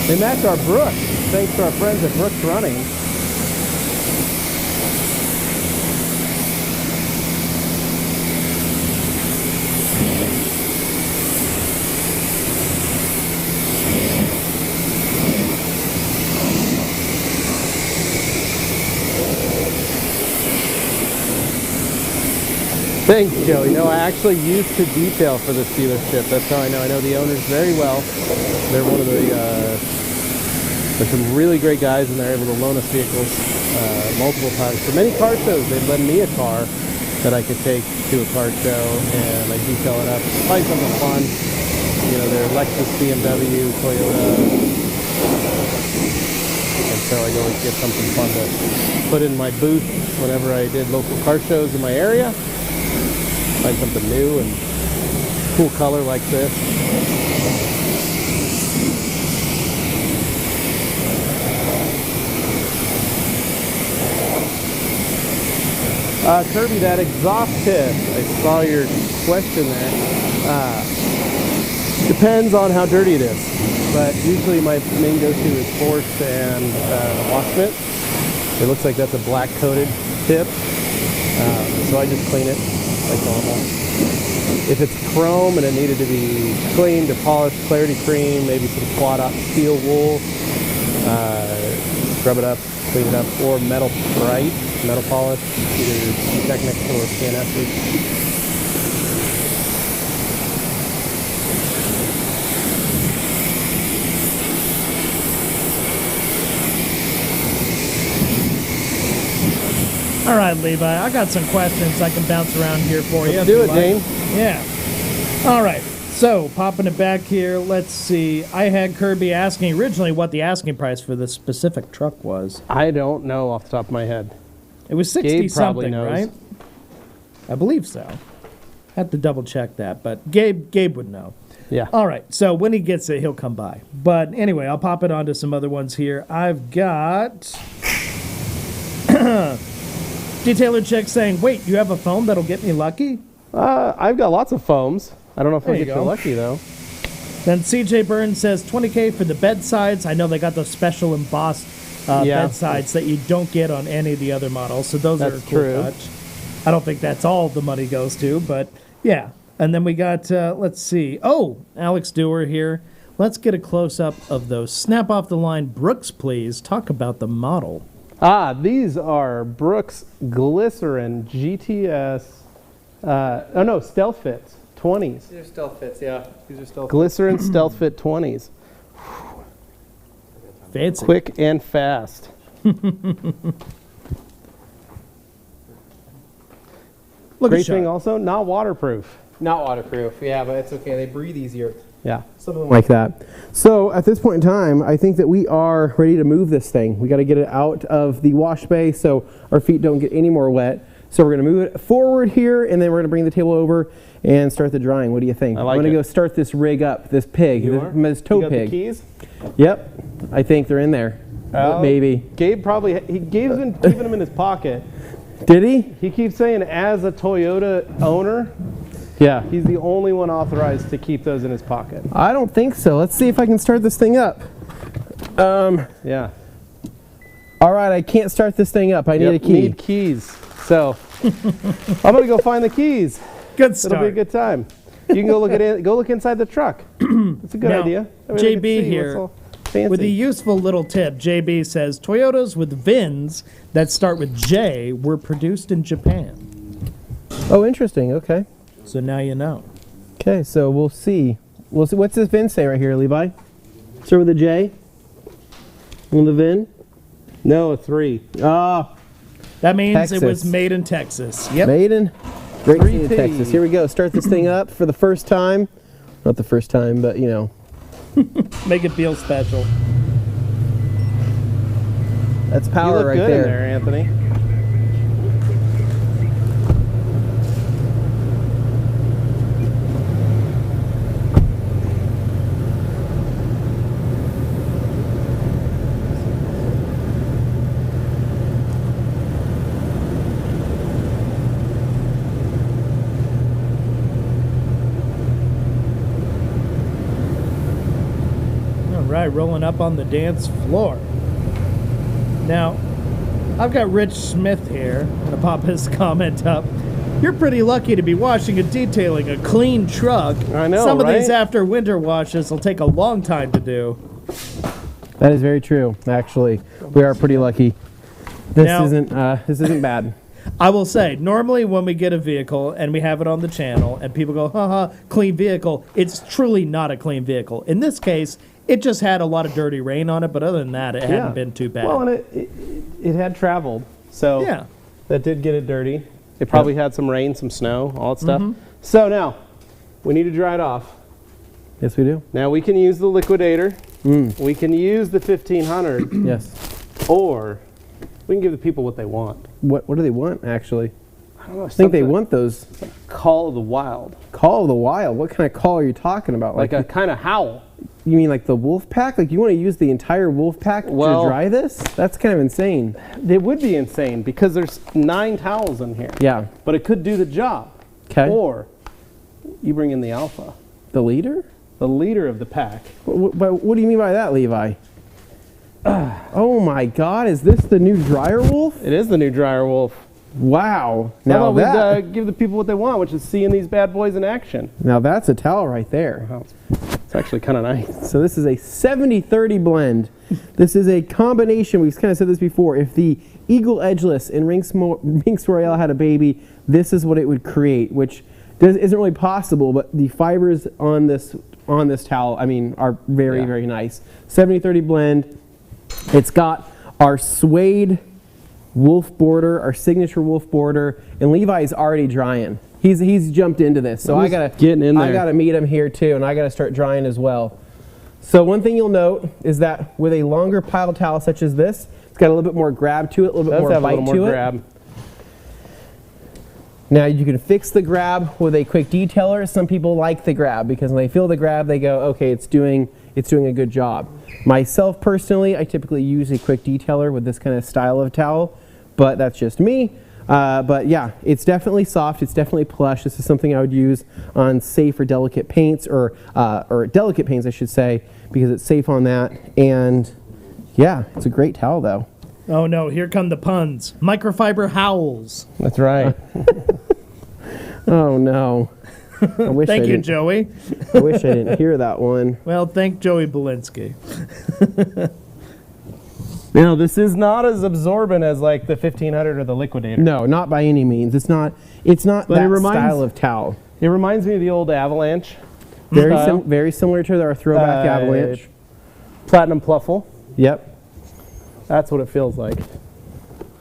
They match our Brooks, thanks to our friends at Brooks Running. Thanks, Joey. No, I actually used to detail for this dealership. That's how I know. I know the owners very well. They're one of the, there's some really great guys and they're able to loan us vehicles multiple times. For many car shows, they've lent me a car that I could take to a car show and I detail it up. Find something fun. You know, they're Lexus, BMW, Toyota. And so I always get something fun to put in my booth whenever I did local car shows in my area. Find something new and cool color like this. Kirby, that exhaust tip, I saw your question there. Depends on how dirty it is, but usually my main go-to is force and wash mitt. It looks like that's a black coated tip, so I just clean it like normal. If it's chrome and it needed to be cleaned or polished, clarity cream, maybe some quad op steel wool, scrub it up, clean it up, or metal bright, metal polish, either Technics or CNS. All right, Levi, I got some questions I can bounce around here for you. Let's do it, Dane. Yeah. All right. So, popping it back here, let's see. I had Kirby asking originally what the asking price for this specific truck was. I don't know off the top of my head. It was 60 Gabe probably something, knows. right? I believe so. Had to double check that, but Gabe would know. Yeah. All right. So when he gets it, he'll come by. But anyway, I'll pop it onto some other ones here. I've got Detailer Chick saying, "Wait, you have a foam that'll get me lucky?" I've got lots of foams. I don't know if There I'll you get go. you lucky, though. Then CJ Burns says, "$20K for the bed sides." I know they got those special embossed Yeah. bed sides that you don't get on any of the other models. So those are a That's cool true. touch. I don't think that's all the money goes to, but yeah. And then we got, let's see. Oh, Alex Dewar here. Let's get a close-up of those. Snap off the line, Brooks, please. Talk about the model. These are Brooks Glycerin GTS. Oh no, Stealth Fits 20s. These are stealth fits, yeah. These are stealth Glycerin Stealth Fit 20s. Fancy. Quick and fast. Look Great at thing Sean. also, not waterproof. Not waterproof, yeah, but it's okay. They breathe easier. Yeah. Something like that. So at this point in time, I think that we are ready to move this thing. We got to get it out of the wash bay so our feet don't get any more wet. So we're going to move it forward here, and then we're going to bring the table over and start the drying. What do you think? I like I'm going to it. go start this rig up, this pig, this toe You got pig. the keys? Yep, I think they're in there. Maybe. Gabe's been keeping them in his pocket. Did he? He keeps saying as a Toyota owner, Yeah. he's the only one authorized to keep those in his pocket. I don't think so. Let's see if I can start this thing up. Yeah. All right, I can't start this thing up. I need a key. Need keys. So I'm gonna go find the keys. Good It'll be a start. good time. You can go look at it. Go look inside the truck. That's a good Now, idea. That way they can JB see here, what's all fancy. With a useful little tip, JB says, Toyotas with VINs that start with J were produced in Japan. Oh, interesting. Okay. So now you know. Okay, so we'll see. We'll see. What's this VIN say right here, Levi? Start with a J on the VIN. No, a 3. Ah, That means it was Texas. made in Texas. Yep. made in Great City, 3T. Texas. Here we go. Start this thing up for the first time. Not the first time, but you know. Make it feel special. That's You power look right good there. in there, Anthony. right, rolling up on the dance floor. Now, I've got Rich Smith here. I'm going to pop his comment up. You're pretty lucky to be washing and detailing a clean truck. I know, Some of right? these after winter washes will take a long time to do. That is very true, actually. We are pretty lucky. This Now- isn't bad. I will say, normally when we get a vehicle and we have it on the channel and people go, haha, clean vehicle, it's truly not a clean vehicle. In this case, it just had a lot of dirty rain on it, but other than that, it hadn't been too bad. Well, and it had traveled, so Yeah. that did get it dirty. It probably had some rain, some snow, all that stuff. So now, we need to dry it off. Yes, we do. Now we can use the liquidator. We can use the 1500, Yes. or we can give the people what they want. What do they want, actually? I don't know. I think they something- want those Call of the Wild, Call of the Wild. What kind of call are you talking about? like a kind of howl. You mean like the wolf pack? Like you want to use the entire wolf pack Well- to dry this? That's kind of insane. It would be insane because there's 9 towels in here, Yeah. but it could do the job. Okay. Or you bring in the alpha, The leader? the leader of the pack. What do you mean by that, Levi? Oh my God! Is this the new dryer wolf? It is the new dryer wolf. Wow! Now Now we'd that give the people what they want, which is seeing these bad boys in action. now that's a towel right there. Wow, it's actually kind of nice. So this is a 70-30 blend. This is a combination. We've kind of said this before. If the Eagle Edgeless and Rinks Royale had a baby, this is what it would create, which isn't really possible. But the fibers on this towel, I mean, are very very nice. 70-30 blend. It's got our suede wolf border, our signature wolf border, and Levi's already drying. He's jumped into this, so I gotta getting in there. I gotta meet him here too, and I gotta start drying as well. So one thing you'll note is that with a longer pile towel such as this, it's got a little bit more grab to it, a little bit Does more have a bite little to more it. grab. Now you can fix the grab with a quick detailer. Some people like the grab because when they feel the grab, they go, okay, it's doing a good job. Myself personally, I typically use a quick detailer with this kind of style of towel, but that's just me. But yeah, it's definitely soft. It's definitely plush. This is something I would use on safe or delicate paints, or delicate paints, I should say, because it's safe on that. And yeah, it's a great towel though. Oh no, here come the puns. Microfiber howls. That's right. Oh no. I wish Thank I you, didn't- Joey. I wish I didn't hear that one. Well, thank Joey Belinsky. Now this is not as absorbent as like the 1500 or the liquidator. No, not by any means. It's not But that it reminds- style of towel. It reminds me of the old Avalanche. Very style. very similar to our throwback Avalanche. Platinum Pluffle. Yep. That's what it feels like.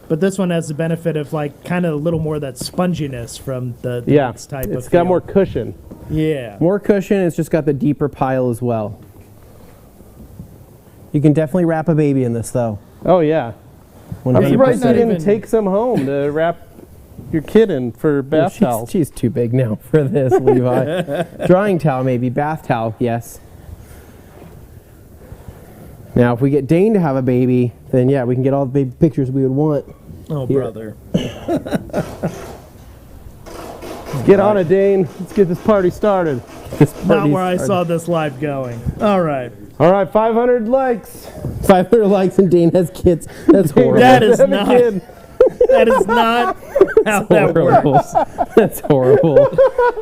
But this one has the benefit of like kind of a little more of that sponginess from the Yeah, next type of it's got feel. more cushion. Yeah. More cushion. It's just got the deeper pile as well. You can definitely wrap a baby in this though. Oh yeah. I'm 100%. surprised you not didn't even- take some home to wrap your kid in for bath towels. She's too big now for this, Levi. Drying towel maybe, bath towel, yes. Now, if we get Dane to have a baby, then yeah, we can get all the baby pictures we would want. Oh, Here. brother. Get on it, Dane. Let's get this party started. This Not party's where I started. saw this live going. All right. All right, 500 likes. 500 likes and Dane has kids. That's horrible. That is Have a not. kid. That is not how that works. horrible. That's horrible.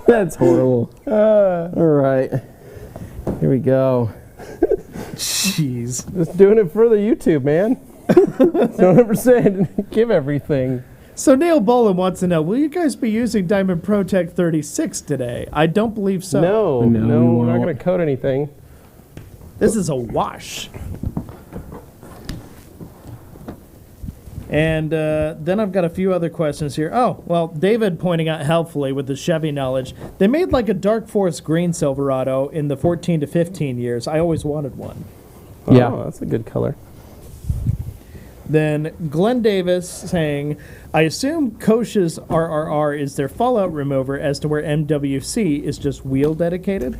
That's horrible. All right. Here we go. Jeez. Just doing it for the YouTube, man. Don't ever say give everything. So Neil Bolin wants to know, will you guys be using Diamond Protect 36 today? I don't believe so. No, No, we we're not won't. going to coat anything. This is a wash. And then I've got a few other questions here. Oh, well, David pointing out helpfully with the Chevy knowledge, they made like a dark forest green Silverado in the 14 to 15 years. I always wanted one. Yeah. Oh, that's a good color. Then Glenn Davis saying, I assume Kosh's RRR is their fallout remover as to where MWC is just wheel dedicated?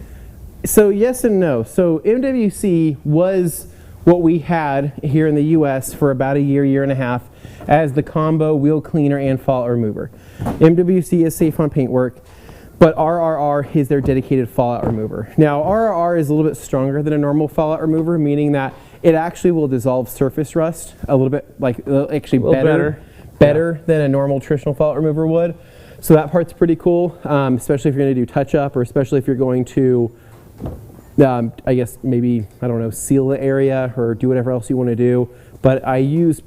So yes and no. So MWC was what we had here in the U.S. for about a year and a half as the combo wheel cleaner and fault remover. MWC is safe on paintwork. But RRR is their dedicated fallout remover. Now, RRR is a little bit stronger than a normal fallout remover, meaning that it actually will dissolve surface rust a little bit, like actually better than a normal traditional fallout remover would. So that part's pretty cool, especially if you're going to do touch-up, or especially if you're going to, I guess maybe, I don't know, seal the area or do whatever else you want to do. But I use a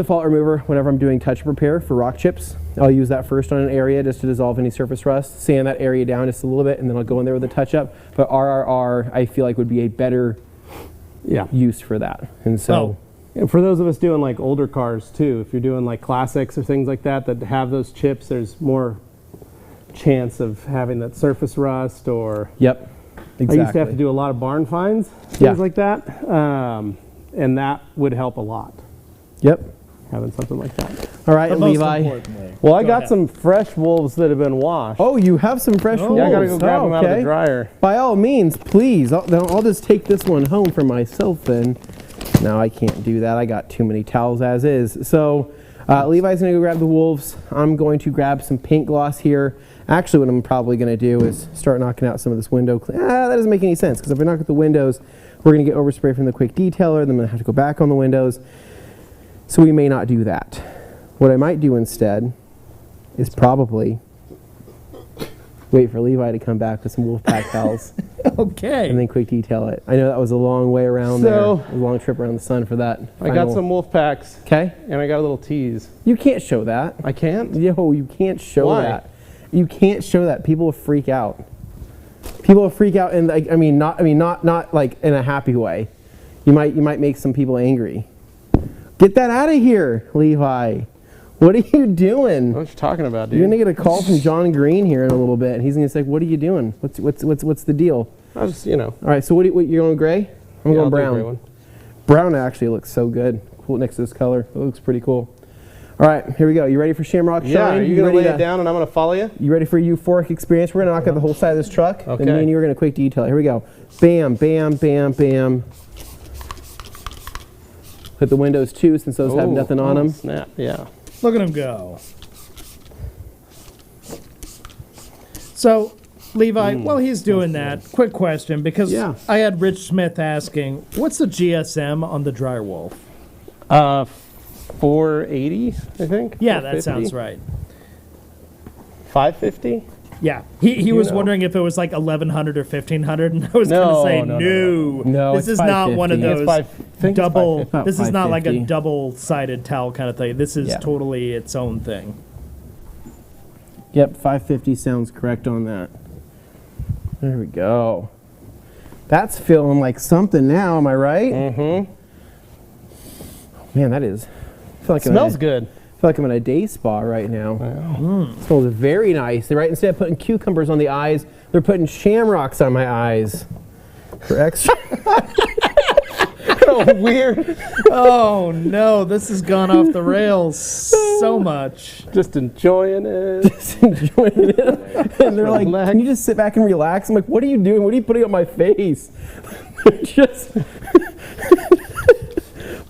fallout remover whenever I'm doing touch-up repair for rock chips. I'll use that first on an area just to dissolve any surface rust, sand that area down just a little bit, and then I'll go in there with a touch-up. But RRR, I feel like, would be a better use for that. And so, and for those of us doing like older cars too, if you're doing like classics or things like that that have those chips, there's more chance of having that surface rust. Or yep, exactly. I used to have to do a lot of barn finds, things like that, and that would help a lot. Yep, having something like that. All right, Levi. Well, I got some fresh wolves that have been washed. Oh, you have some fresh wolves? Yeah, I gotta go grab them out of the dryer. By all means, please. I'll just take this one home for myself then. No, I can't do that. I got too many towels as is. So Levi's gonna go grab the wolves. I'm going to grab some paint gloss here. Actually, what I'm probably gonna do is start knocking out some of this window. That doesn't make any sense, because if we knock at the windows, we're gonna get overspray from the quick detailer, then I'm gonna have to go back on the windows. So we may not do that. What I might do instead is probably wait for Levi to come back with some Wolfpack towels. Okay. And then quick detail it. I know that was a long way around there. A long trip around the sun for that. I got some Wolfpacks. Okay. And I got a little tease. You can't show that. I can't? Yo, you can't show Why? that. You can't show that. People will freak out. People will freak out, and not like in a happy way. You might make some people angry. Get that out of here, Levi. What are you doing? What you talking about, dude? You're gonna get a call from John Green here in a little bit, and he's gonna say, "What are you doing? What's the deal?" I just, you know. All right. So what you're going gray? I'm going brown. Brown actually looks so good. Cool next to this color. It looks pretty cool. All right, here we go. You ready for Shamrock Shine? Yeah. Are you gonna lay it down and I'm gonna follow you? You ready for a euphoric experience? We're gonna knock out the whole side of this truck. Okay. Then me and you are gonna quick detail. Here we go. Bam, bam, bam, bam. Hit the windows too, since those have nothing on them. Snap. Yeah. Look at him go. So, Levi, while he's doing that, quick question, because I had Rich Smith asking, what's the GSM on the dryer wolf? 480, I think. Yeah, that sounds right. 550? Yeah. He was wondering if it was like 1100 or 1500, and I was going to say, no. This is not one of those double, this is not like a double-sided towel kind of thing. This is totally its own thing. Yep, 550 sounds correct on that. There we go. That's feeling like something now, am I right? Mm-hmm. Man, that is. I feel like smells good. I feel like I'm in a day spa right now. Wow. It smells very nice. They're right. Instead of putting cucumbers on the eyes, they're putting shamrocks on my eyes for extra. Oh, weird. Oh no, this has gone off the rails so much. Just enjoying it. And they're like, can you just sit back and relax? I'm like, what are you doing? What are you putting on my face? Just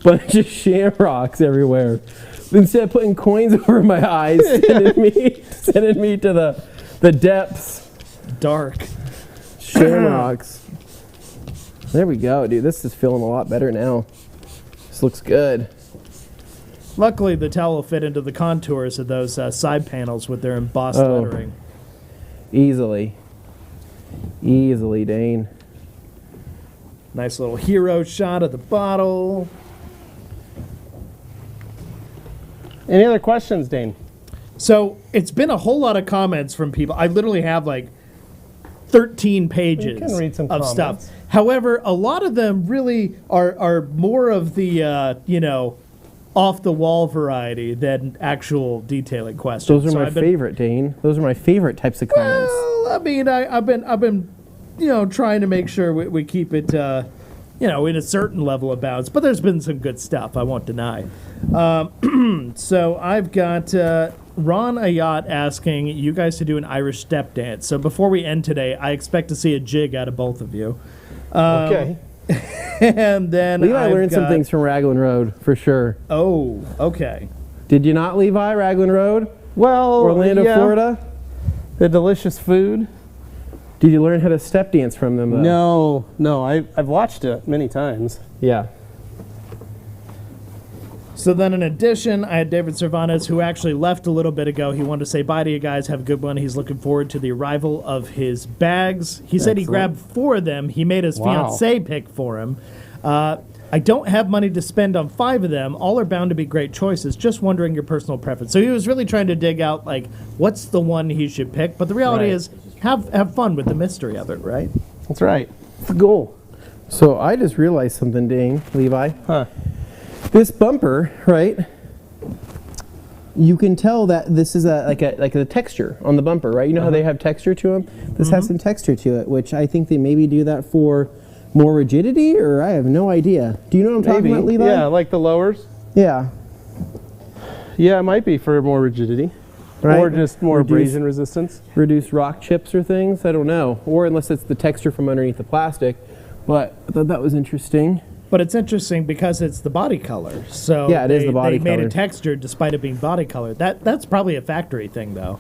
bunch of shamrocks everywhere. Instead of putting coins over my eyes, sending me to the depths. Dark. Shamrocks. There we go, dude. This is feeling a lot better now. This looks good. Luckily, the towel will fit into the contours of those side panels with their embossed lettering. Easily. Easily, Dane. Nice little hero shot of the bottle. Any other questions, Dane? So, it's been a whole lot of comments from people. I literally have like 13 pages of stuff. However, a lot of them really are more of the, off the wall variety than actual detailing questions. Those are my favorite, Dane. Those are my favorite types of comments. Well, I mean, I've been trying to make sure we keep it, in a certain level of bounds. But there's been some good stuff, I won't deny. So I've got Ron Ayat asking you guys to do an Irish step dance. So before we end today, I expect to see a jig out of both of you. Okay. And then Levi learned some things from Raglan Road, for sure. Oh, okay. Did you not, Levi, Raglan Road? Well, Orlando, Florida? The delicious food. Did you learn how to step dance from them, though? No. I've watched it many times. Yeah. So then in addition, I had David Cervantes, who actually left a little bit ago. He wanted to say bye to you guys. Have a good one. He's looking forward to the arrival of his bags. He said he grabbed 4 of them. He made his fiancee pick for him. I don't have money to spend on 5 of them. All are bound to be great choices. Just wondering your personal preference. So he was really trying to dig out, like, what's the one he should pick. But the reality is, have fun with the mystery of it, right? That's right. It's the goal. So I just realized something, Dane, Levi. Huh. This bumper, right? You can tell that this is like a texture on the bumper, right? You know how they have texture to them? This has some texture to it, which I think they maybe do that for more rigidity, or I have no idea. Do you know what I'm talking about, Levi? Yeah, like the lowers. Yeah. Yeah, it might be for more rigidity. Right. Or just more abrasion resistance. Reduce rock chips or things? I don't know. Or unless it's the texture from underneath the plastic. But I thought that was interesting. But it's interesting because it's the body color. So yeah, it is the body color. They made it textured despite it being body color. That's probably a factory thing, though.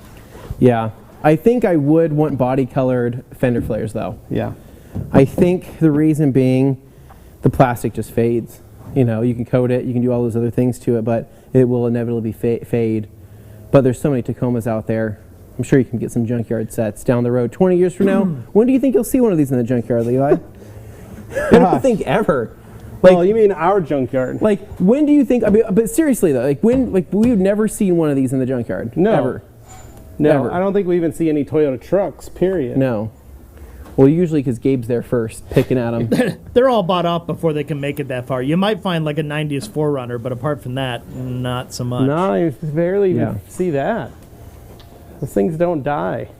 Yeah. I think I would want body colored fender flares, though. Yeah. I think the reason being the plastic just fades. You know, you can coat it, you can do all those other things to it, but it will inevitably fade. But there's so many Tacomas out there. I'm sure you can get some junkyard sets down the road 20 years from now. When do you think you'll see one of these in the junkyard, Levi? I don't think ever. Like, well, you mean our junkyard? Like, when do you think? I mean, but seriously though, like we've never seen one of these in the junkyard. No, ever. No, Ever. I don't think we even see any Toyota trucks. Period. No. Well, usually because Gabe's there first, picking at them. They're all bought off before they can make it that far. You might find like a 90s 4Runner, but apart from that, not so much. No, you barely even see that. Those things don't die.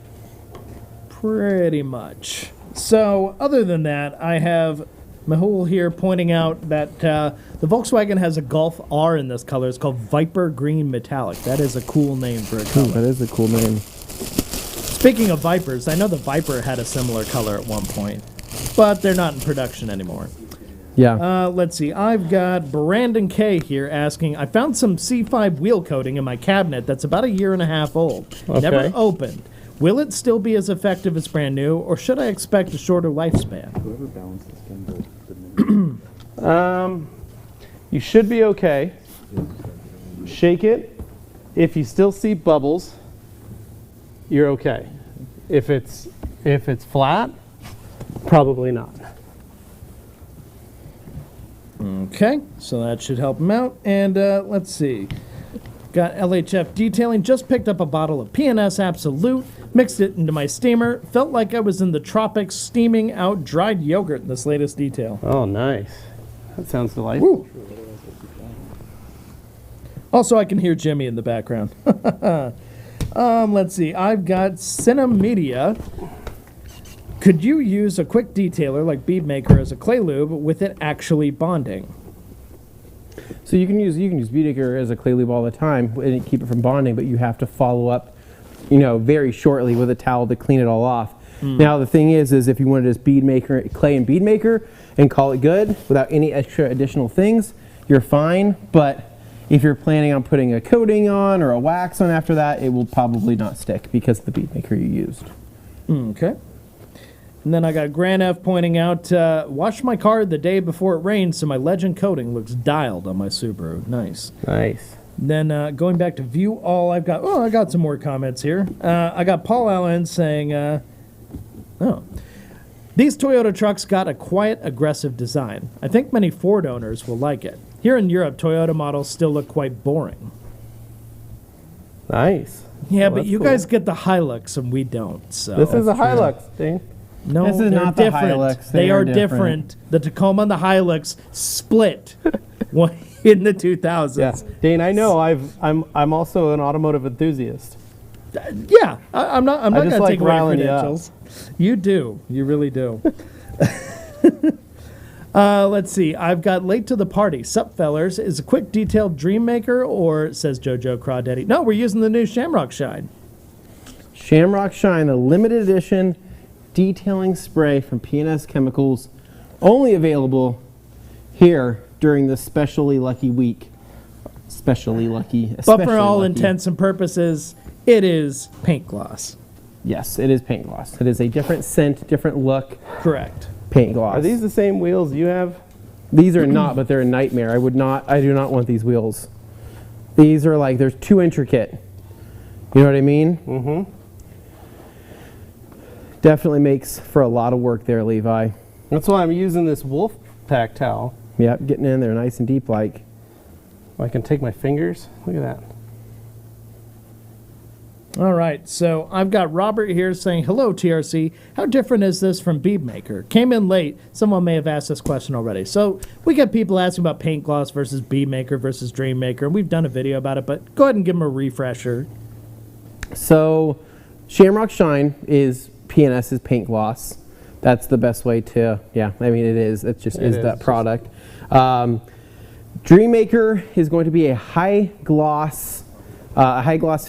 Pretty much. So, other than that, I have Mehul here pointing out that the Volkswagen has a Golf R in this color. It's called Viper Green Metallic. That is a cool name for a color. That is a cool name. Speaking of Vipers, I know the Viper had a similar color at one point, but they're not in production anymore. Yeah. Let's see. I've got Brandon K here asking, I found some C5 wheel coating in my cabinet that's about 1.5 years old. Okay. Never opened. Will it still be as effective as brand new, or should I expect a shorter lifespan? You should be okay. Shake it. If you still see bubbles, you're okay. If it's flat, probably not. Okay, so that should help him out. And let's see. Got LHF Detailing. Just picked up a bottle of P&S Absolute. Mixed it into my steamer. Felt like I was in the tropics steaming out dried yogurt in this latest detail. Oh, nice. That sounds delightful. Woo. Also, I can hear Jimmy in the background. Let's see. I've got Cinemedia. Could you use a quick detailer like Bead Maker as a clay lube with it actually bonding? So you can use Bead Maker as a clay lube all the time and keep it from bonding, but you have to follow up, very shortly with a towel to clean it all off. Now the thing is if you want to just Bead Maker, clay and Bead Maker and call it good without any extra additional things, you're fine. But if you're planning on putting a coating on or a wax on after that, it will probably not stick because of the Bead Maker you used. Okay. And then I got Gran F pointing out, washed my car the day before it rained, so my Legend coating looks dialed on my Subaru. Nice. Nice. Then going back to view all, I got some more comments here. I got Paul Allen saying, these Toyota trucks got a quiet, aggressive design. I think many Ford owners will like it. Here in Europe, Toyota models still look quite boring. Nice. Yeah, well, but you guys get the Hilux and we don't. So this is a Hilux, Dane. No, this is not different. The Hilux. They are different. The Tacoma and the Hilux split in the 2000s. Yeah, Dane, I know. I'm also an automotive enthusiast. Yeah, I'm not going to take away credentials. You do. You really do. Let's see. I've got late to the party. Sup, fellers? Is a quick detailed Dream Maker or, says JoJo Crawdaddy? No, we're using the new Shamrock Shine. Shamrock Shine, the limited edition detailing spray from P&S Chemicals, only available here during this specially lucky week. But for all intents and purposes, it is paint gloss. Yes, it is paint gloss. It is a different scent, different look. Correct. Paint gloss. Are these the same wheels you have? These are not, but they're a nightmare. I do not want these wheels. These are like, they're too intricate. You know what I mean? Mm-hmm. Definitely makes for a lot of work there, Levi. That's why I'm using this wolf pack towel. Yep, getting in there nice and deep like. I can take my fingers. Look at that. All right, so I've got Robert here saying, hello, TRC. How different is this from Bead Maker? Came in late. Someone may have asked this question already. So we get people asking about paint gloss versus Bead Maker versus Dream Maker, and we've done a video about it, but go ahead and give them a refresher. So Shamrock Shine is PNS's paint gloss. That's the best way to, yeah, I mean, it is. It just is that product. Dream Maker is going to be a high gloss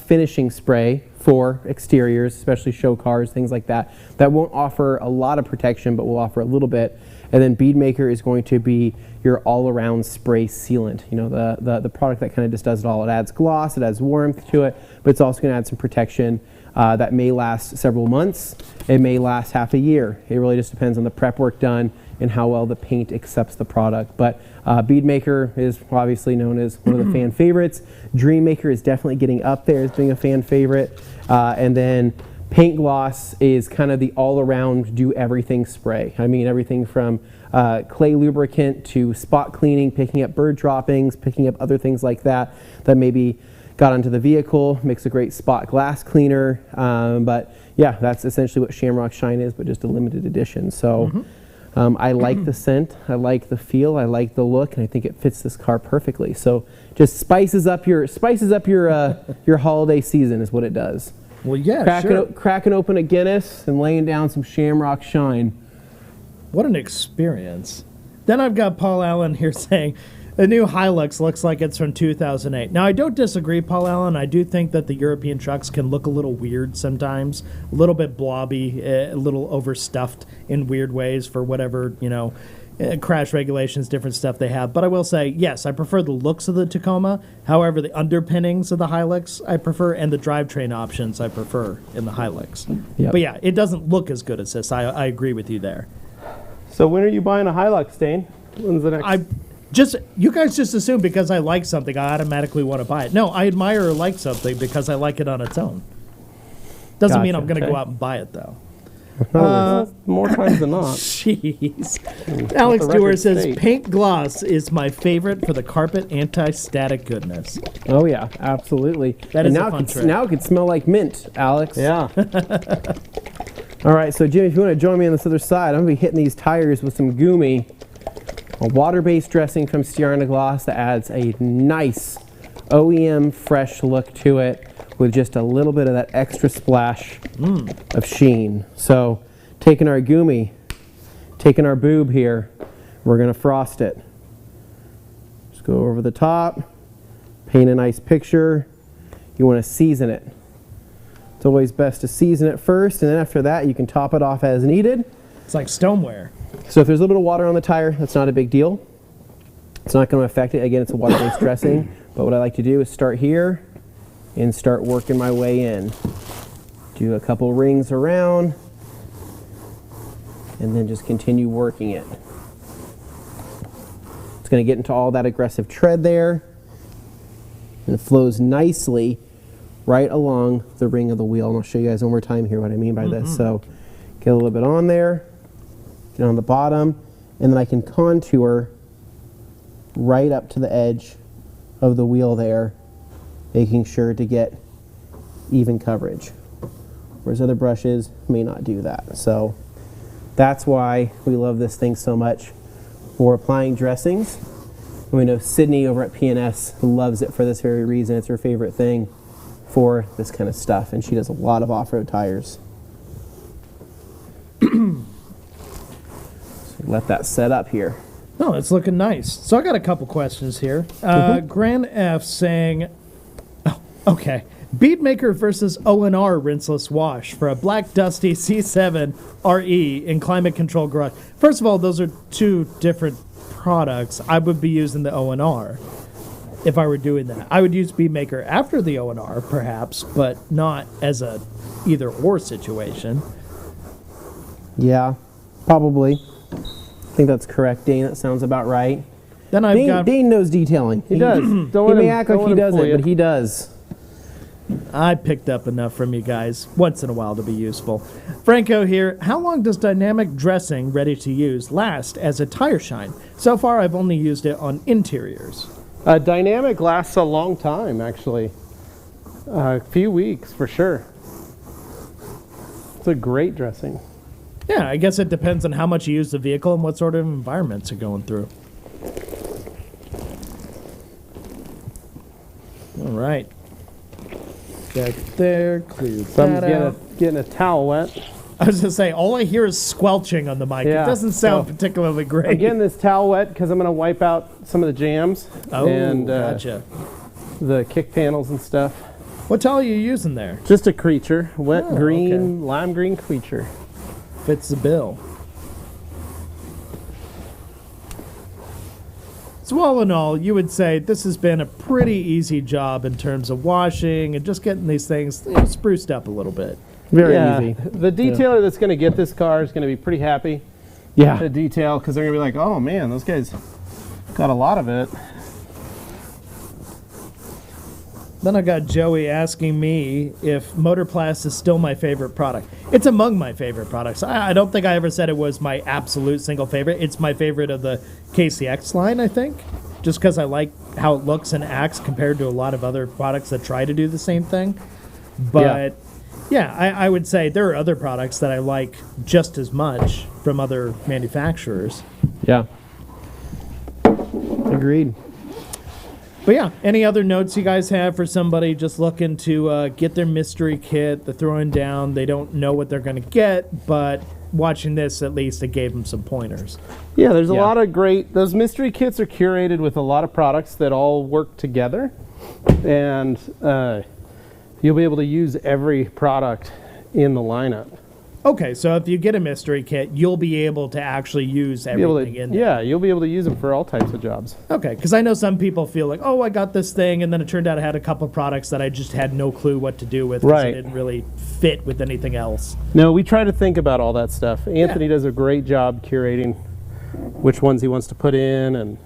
finishing spray for exteriors, especially show cars, things like that. That won't offer a lot of protection, but will offer a little bit. And then Bead Maker is going to be your all-around spray sealant. You know, the product that kind of just does it all. It adds gloss, it adds warmth to it, but it's also going to add some protection that may last several months. It may last half a year. It really just depends on the prep work done and how well the paint accepts the product. But Bead Maker is obviously known as one of the fan favorites. Dream Maker is definitely getting up there as being a fan favorite. And then Paint Gloss is kind of the all-around do-everything spray. I mean, everything from clay lubricant to spot cleaning, picking up bird droppings, picking up other things like that that maybe got onto the vehicle, makes a great spot glass cleaner. But yeah, that's essentially what Shamrock Shine is, but just a limited edition. So I like the scent, I like the feel, I like the look, and I think it fits this car perfectly. So just spices up your your holiday season is what it does. Well, yeah, Cracking open a Guinness and laying down some Shamrock Shine. What an experience. Then I've got Paul Allen here saying, the new Hilux looks like it's from 2008. Now, I don't disagree, Paul Allen. I do think that the European trucks can look a little weird sometimes, a little bit blobby, a little overstuffed in weird ways for whatever, crash regulations, different stuff they have. But I will say, yes, I prefer the looks of the Tacoma. However, the underpinnings of the Hilux I prefer, and the drivetrain options I prefer in the Hilux. Yep. But yeah, it doesn't look as good as this. I agree with you there. So when are you buying a Hilux, Dane? When's the next? You guys just assume because I like something, I automatically want to buy it. No, I admire or like something because I like it on its own. Doesn't mean I'm going to go out and buy it, though. More times than not. Jeez. Alex Dewar says, paint gloss is my favorite for the carpet anti-static goodness. Oh, yeah, absolutely. That is a fun trick. Now it could smell like mint, Alex. Yeah. All right, so Jimmy, if you want to join me on this other side, I'm going to be hitting these tires with some Gumi, a water-based dressing from Stjarna Gloss that adds a nice OEM fresh look to it with just a little bit of that extra splash of sheen. So taking our Gumi, taking our boob here, we're going to frost it. Just go over the top, paint a nice picture. You want to season it. It's always best to season it first, and then after that you can top it off as needed. It's like stoneware. So if there's a little bit of water on the tire, that's not a big deal. It's not going to affect it. Again, it's a water-based dressing. But what I like to do is start here and start working my way in. Do a couple rings around, and then just continue working it. It's going to get into all that aggressive tread there, and it flows nicely right along the ring of the wheel. And I'll show you guys one more time here what I mean by this. So get a little bit on there, get on the bottom, and then I can contour right up to the edge of the wheel there, making sure to get even coverage. Whereas other brushes may not do that. So that's why we love this thing so much for applying dressings. And we know Sydney over at PNS loves it for this very reason. It's her favorite thing for this kind of stuff, and she does a lot of off-road tires. So let that set up here. No, it's looking nice. So I got a couple questions here. Gran F saying, okay, Bead Maker versus O&R rinseless wash for a black dusty C7 RE in climate control garage. First of all, those are two different products. I would be using the O&R. if I were doing that. I would use Speed Maker after the O&R, perhaps, but not as a either-or situation. Yeah, probably. I think that's correct, Dane. That sounds about right. Then I've got... Dane knows detailing. He does. He may act like he doesn't, but he does. I picked up enough from you guys once in a while to be useful. Franco here. How long does dynamic dressing ready to use last as a tire shine? So far, I've only used it on interiors. Dynamic lasts a long time, actually. A few weeks for sure. It's a great dressing. Yeah, I guess it depends on how much you use the vehicle and what sort of environments you're going through. All right. Back there, clear Someone's that out. getting a towel wet. I was going to say, all I hear is squelching on the mic. Yeah, It doesn't sound so particularly great. I'm getting this towel wet because I'm going to wipe out some of the jams and gotcha. the kick panels and stuff. What towel are you using there? Just a creature, wet green, okay. lime green creature. Fits the bill. So all in all, you would say this has been a pretty easy job in terms of washing and just getting these things spruced up a little bit. Very easy. The detailer that's going to get this car is going to be pretty happy. Yeah. The detail, because they're going to be like, oh man, those guys got a lot of it. Then I got Joey asking me if Motorplast is still my favorite product. It's among my favorite products. I don't think I ever said it was my absolute single favorite. It's my favorite of the KCX line, I think, just because I like how it looks and acts compared to a lot of other products that try to do the same thing. But yeah, I would say there are other products that I like just as much from other manufacturers. Yeah. Agreed. But yeah, any other notes you guys have for somebody just looking to get their mystery kit? They're throwing down. They don't know what they're going to get, but watching this, at least, it gave them some pointers. Yeah, there's a lot of great... Those mystery kits are curated with a lot of products that all work together. And you'll be able to use every product in the lineup. Okay, so if you get a mystery kit, you'll be able to actually use everything in there. Yeah, you'll be able to use them for all types of jobs. Okay, because I know some people feel like, oh, I got this thing, and then it turned out I had a couple products that I just had no clue what to do with because it didn't really fit with anything else. No, we try to think about all that stuff. Anthony does a great job curating which ones he wants to put in and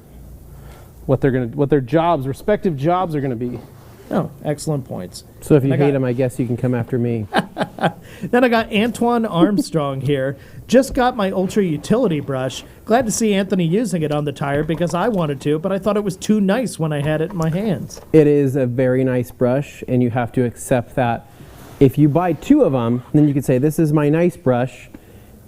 what their jobs, respective jobs are going to be. Oh, excellent points. So if you hate them, I guess you can come after me. Then I got Antoine Armstrong here. Just got my Ultra Utility brush. Glad to see Anthony using it on the tire because I wanted to, but I thought it was too nice when I had it in my hands. It is a very nice brush, and you have to accept that. If you buy two of them, then you could say, this is my nice brush,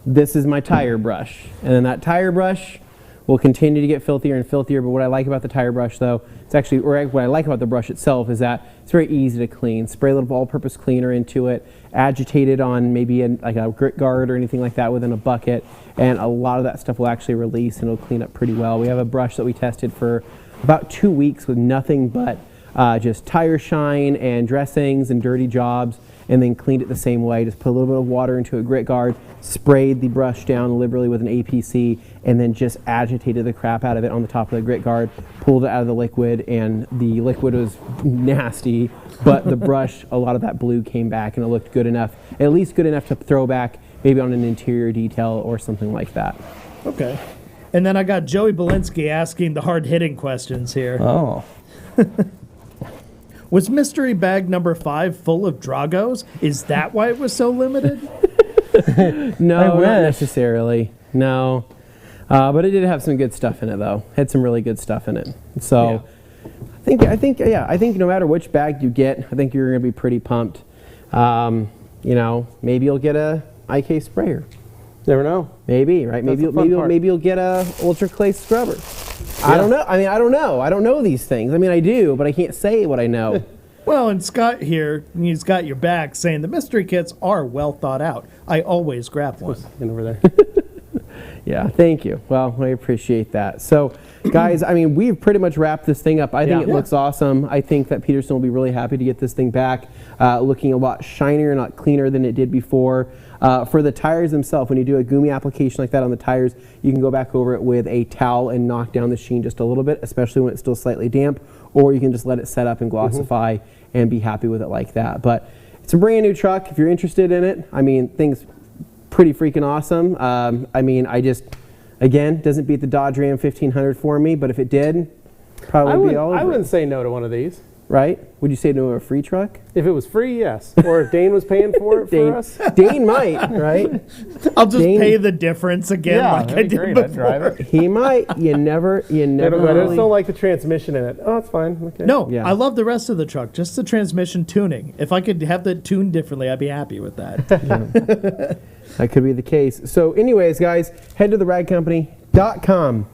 this is my tire brush. And then that tire brush will continue to get filthier and filthier, but what I like about the tire brush, though, it's actually, or what I like about the brush itself is that it's very easy to clean. Spray a little all-purpose cleaner into it, agitate it on maybe like a grit guard or anything like that within a bucket, and a lot of that stuff will actually release and it'll clean up pretty well. We have a brush that we tested for about 2 weeks with nothing but just tire shine and dressings and dirty jobs, and then cleaned it the same way. Just put a little bit of water into a grit guard, sprayed the brush down liberally with an APC, and then just agitated the crap out of it on the top of the grit guard, pulled it out of the liquid, and the liquid was nasty, but the brush, a lot of that blue came back and it looked good enough, at least good enough to throw back maybe on an interior detail or something like that. Okay. And then I got Joey Belinsky asking the hard-hitting questions here. Oh. Was mystery bag number 5 full of Dragos? Is that why it was so limited? No, not necessarily. No. But it did have some good stuff in it, though. Had some really good stuff in it. So I think no matter which bag you get, I think you're going to be pretty pumped. Maybe you'll get a IK sprayer. Never know. Maybe, right? Maybe you'll get a Ultra Clay scrubber. Yeah. I don't know. I don't know. I don't know these things. I do, but I can't say what I know. Well, and Scott here, he's got your back saying the mystery kits are well thought out. I always grab one. And over there. Yeah, thank you. Well, I appreciate that. So guys, I mean, we've pretty much wrapped this thing up. I think it Yeah. looks awesome. I think that Peterson will be really happy to get this thing back, looking a lot shinier, a lot cleaner than it did before. For the tires themselves, when you do a gumi application like that on the tires, you can go back over it with a towel and knock down the sheen just a little bit, especially when it's still slightly damp, or you can just let it set up and glossify and be happy with it like that. But it's a brand new truck. If you're interested in it, I mean, things pretty freaking awesome. I mean, again, doesn't beat the Dodge Ram 1500 for me, but if it did, probably be all over I it. wouldn't say no to one of these. Right? Would you say no to a free truck? If it was free, yes. Or if Dane was paying for it for us. Dane might, right? I'll just Dane- pay the difference again like I that'd be did great. before. I'd drive it. He might. You never I just really. don't like the transmission in it. Oh, it's fine. Okay. No, Yeah. I love the rest of the truck, just the transmission tuning. If I could have that tuned differently, I'd be happy with that. That could be the case. So anyways, guys, head to theradcompany.com.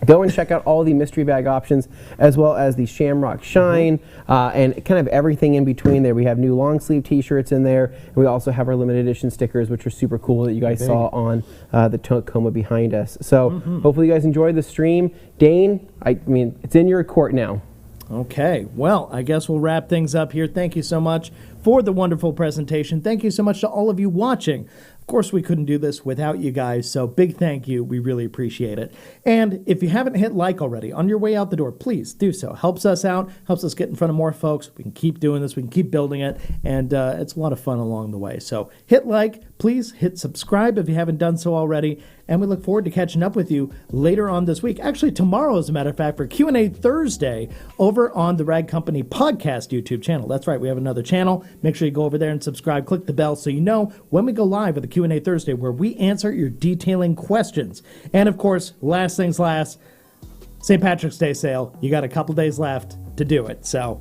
Go and check out all the mystery bag options, as well as the Shamrock Shine, and kind of everything in between there. We have new long sleeve t-shirts in there, and we also have our limited edition stickers, which are super cool that you guys saw on the Tacoma behind us. So hopefully you guys enjoyed the stream. Dane, I mean, it's in your court now. Okay, well, I guess we'll wrap things up here. Thank you so much for the wonderful presentation. Thank you so much to all of you watching. Of course, we couldn't do this without you guys, so big thank you. We really appreciate it. And if you haven't hit like already, on your way out the door, please do so. Helps us out, helps us get in front of more folks. We can keep doing this, we can keep building it, and it's a lot of fun along the way. So hit like, please hit subscribe if you haven't done so already, and we look forward to catching up with you later on this week. Actually, tomorrow, as a matter of fact, for Q&A Thursday over on the Rag Company Podcast YouTube channel. That's right, we have another channel. Make sure you go over there and subscribe, click the bell so you know when we go live with the Q&A Thursday, where we answer your detailing questions. And of course, last things last, St. Patrick's Day sale. You got a couple days left to do it. So,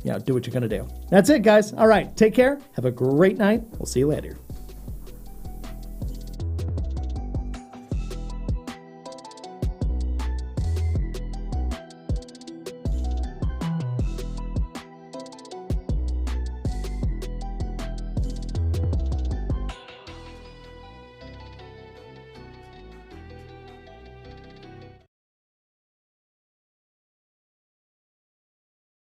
do what you're going to do. That's it, guys. All right, take care. Have a great night. We'll see you later.